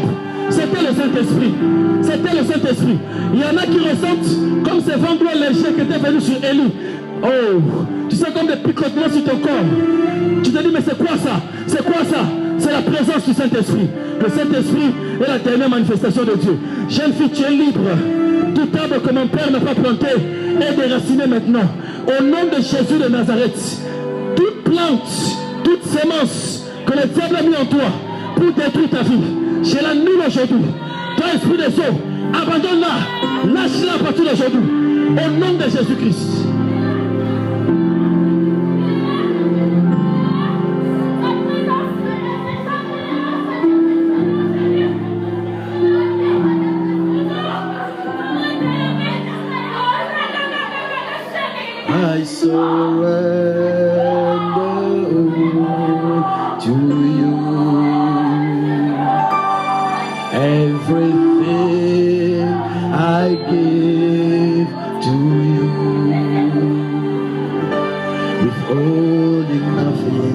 C'était le Saint-Esprit. C'était le Saint-Esprit. Il y en a qui ressentent comme ces vents d'eau légers qui étaient venus sur Élie. Oh, tu sens comme des picotements sur ton corps. Tu te dis, mais c'est quoi ça? C'est quoi ça? C'est la présence du Saint-Esprit. Le Saint-Esprit est la dernière manifestation de Dieu. Jeune fille, tu es libre. Tout arbre que mon père n'a pas planté est déraciné maintenant. Au nom de Jésus de Nazareth, toute plante, toute sémence que le diable a mis en toi pour détruire ta vie, je l'annule aujourd'hui. Toi, esprit des eaux, abandonne-la, lâche-la à partir d'aujourd'hui. Au nom de Jésus-Christ. I surrender to you. Everything I give to you. Withholding nothing.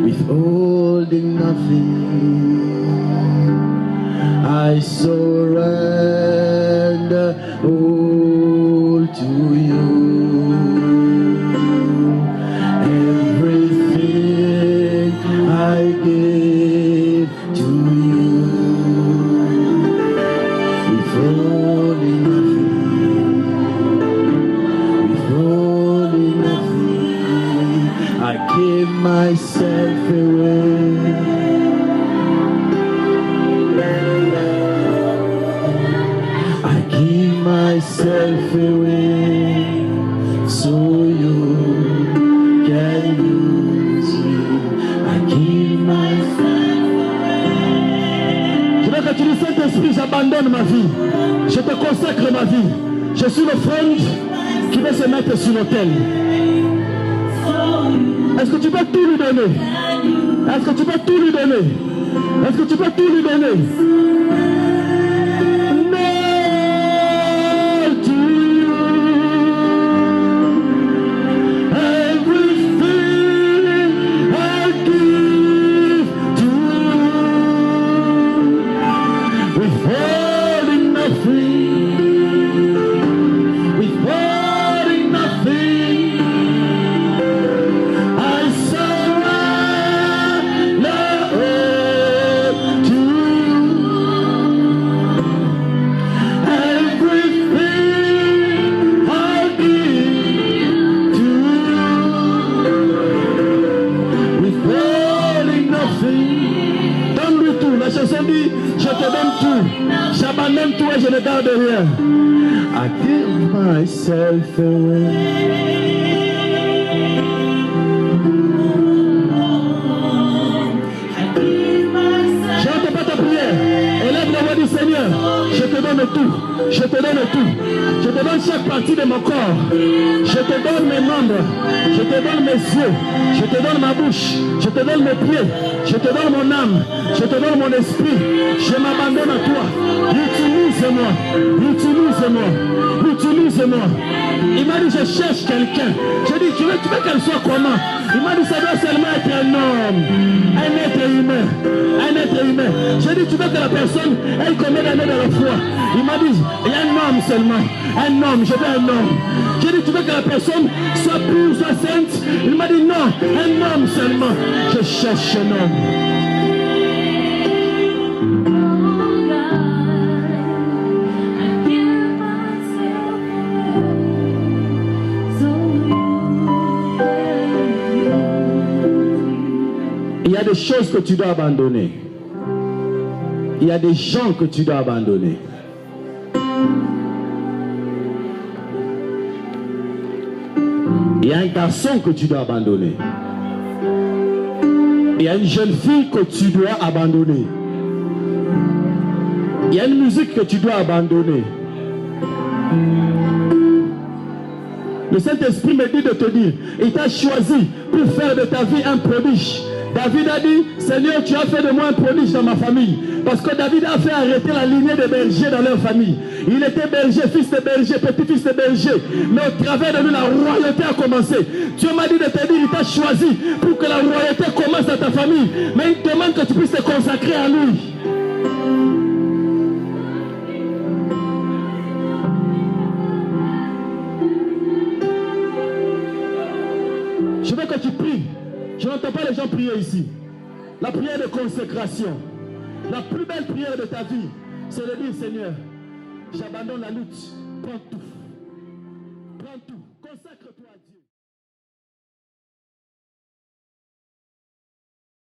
Withholding nothing. I surrender all to you. Everything I give to you. Withholding nothing. Withholding nothing. I give myself away. Myself away so you can use me. I give myself away. Je veux que tu dis, Saint-Esprit, j'abandonne ma vie. Je te consacre ma vie. Je suis l'offrande qui veut se mettre sur l'autel. Est-ce que tu peux tout lui donner? Est-ce que tu peux tout lui donner? Est-ce que tu peux tout lui donner? J'abandonne tout et je ne garde rien. I give myself away. J'entends pas ta prière. Élève la voix du Seigneur. Je te donne tout. Je te donne tout. Je te donne chaque partie de mon corps. Je te donne mes membres. Je te donne mes yeux. Je te donne ma bouche. Je te donne mes pieds. Je te donne mon âme. Je te donne mon esprit. Je m'abandonne à toi. Utilise-moi. Utilise-moi. Utilise-moi. Il m'a dit, je cherche quelqu'un. J'ai dit, tu veux qu'elle soit comment? Il m'a dit, ça doit seulement être un homme. Un être humain. Un être humain. J'ai dit, tu veux que la personne ait combien d'années dans la foi? Il m'a dit, il y a un homme seulement. Un homme, je veux un homme. J'ai dit, tu veux que la personne soit pure, soit sainte? Il m'a dit, non, un homme seulement. Je cherche un homme. Il y a des choses que tu dois abandonner. Il y a des gens que tu dois abandonner. Il y a un garçon que tu dois abandonner. Il y a une jeune fille que tu dois abandonner. Il y a une musique que tu dois abandonner. Le Saint-Esprit me dit de te dire, il t'a choisi pour faire de ta vie un prodige. David a dit, Seigneur, tu as fait de moi un prodige dans ma famille. Parce que David a fait arrêter la lignée des bergers dans leur famille. Il était berger, fils de berger, petit-fils de berger. Mais au travers de lui, la royauté a commencé. Dieu m'a dit de te dire, il t'a choisi pour que la royauté commence dans ta famille. Mais il te demande que tu puisses te consacrer à lui. Je veux que tu pries. Je n'entends pas les gens prier ici. La prière de consécration. La plus belle prière de ta vie, c'est de dire, Seigneur, j'abandonne la lutte. Prends tout. Prends tout. Consacre.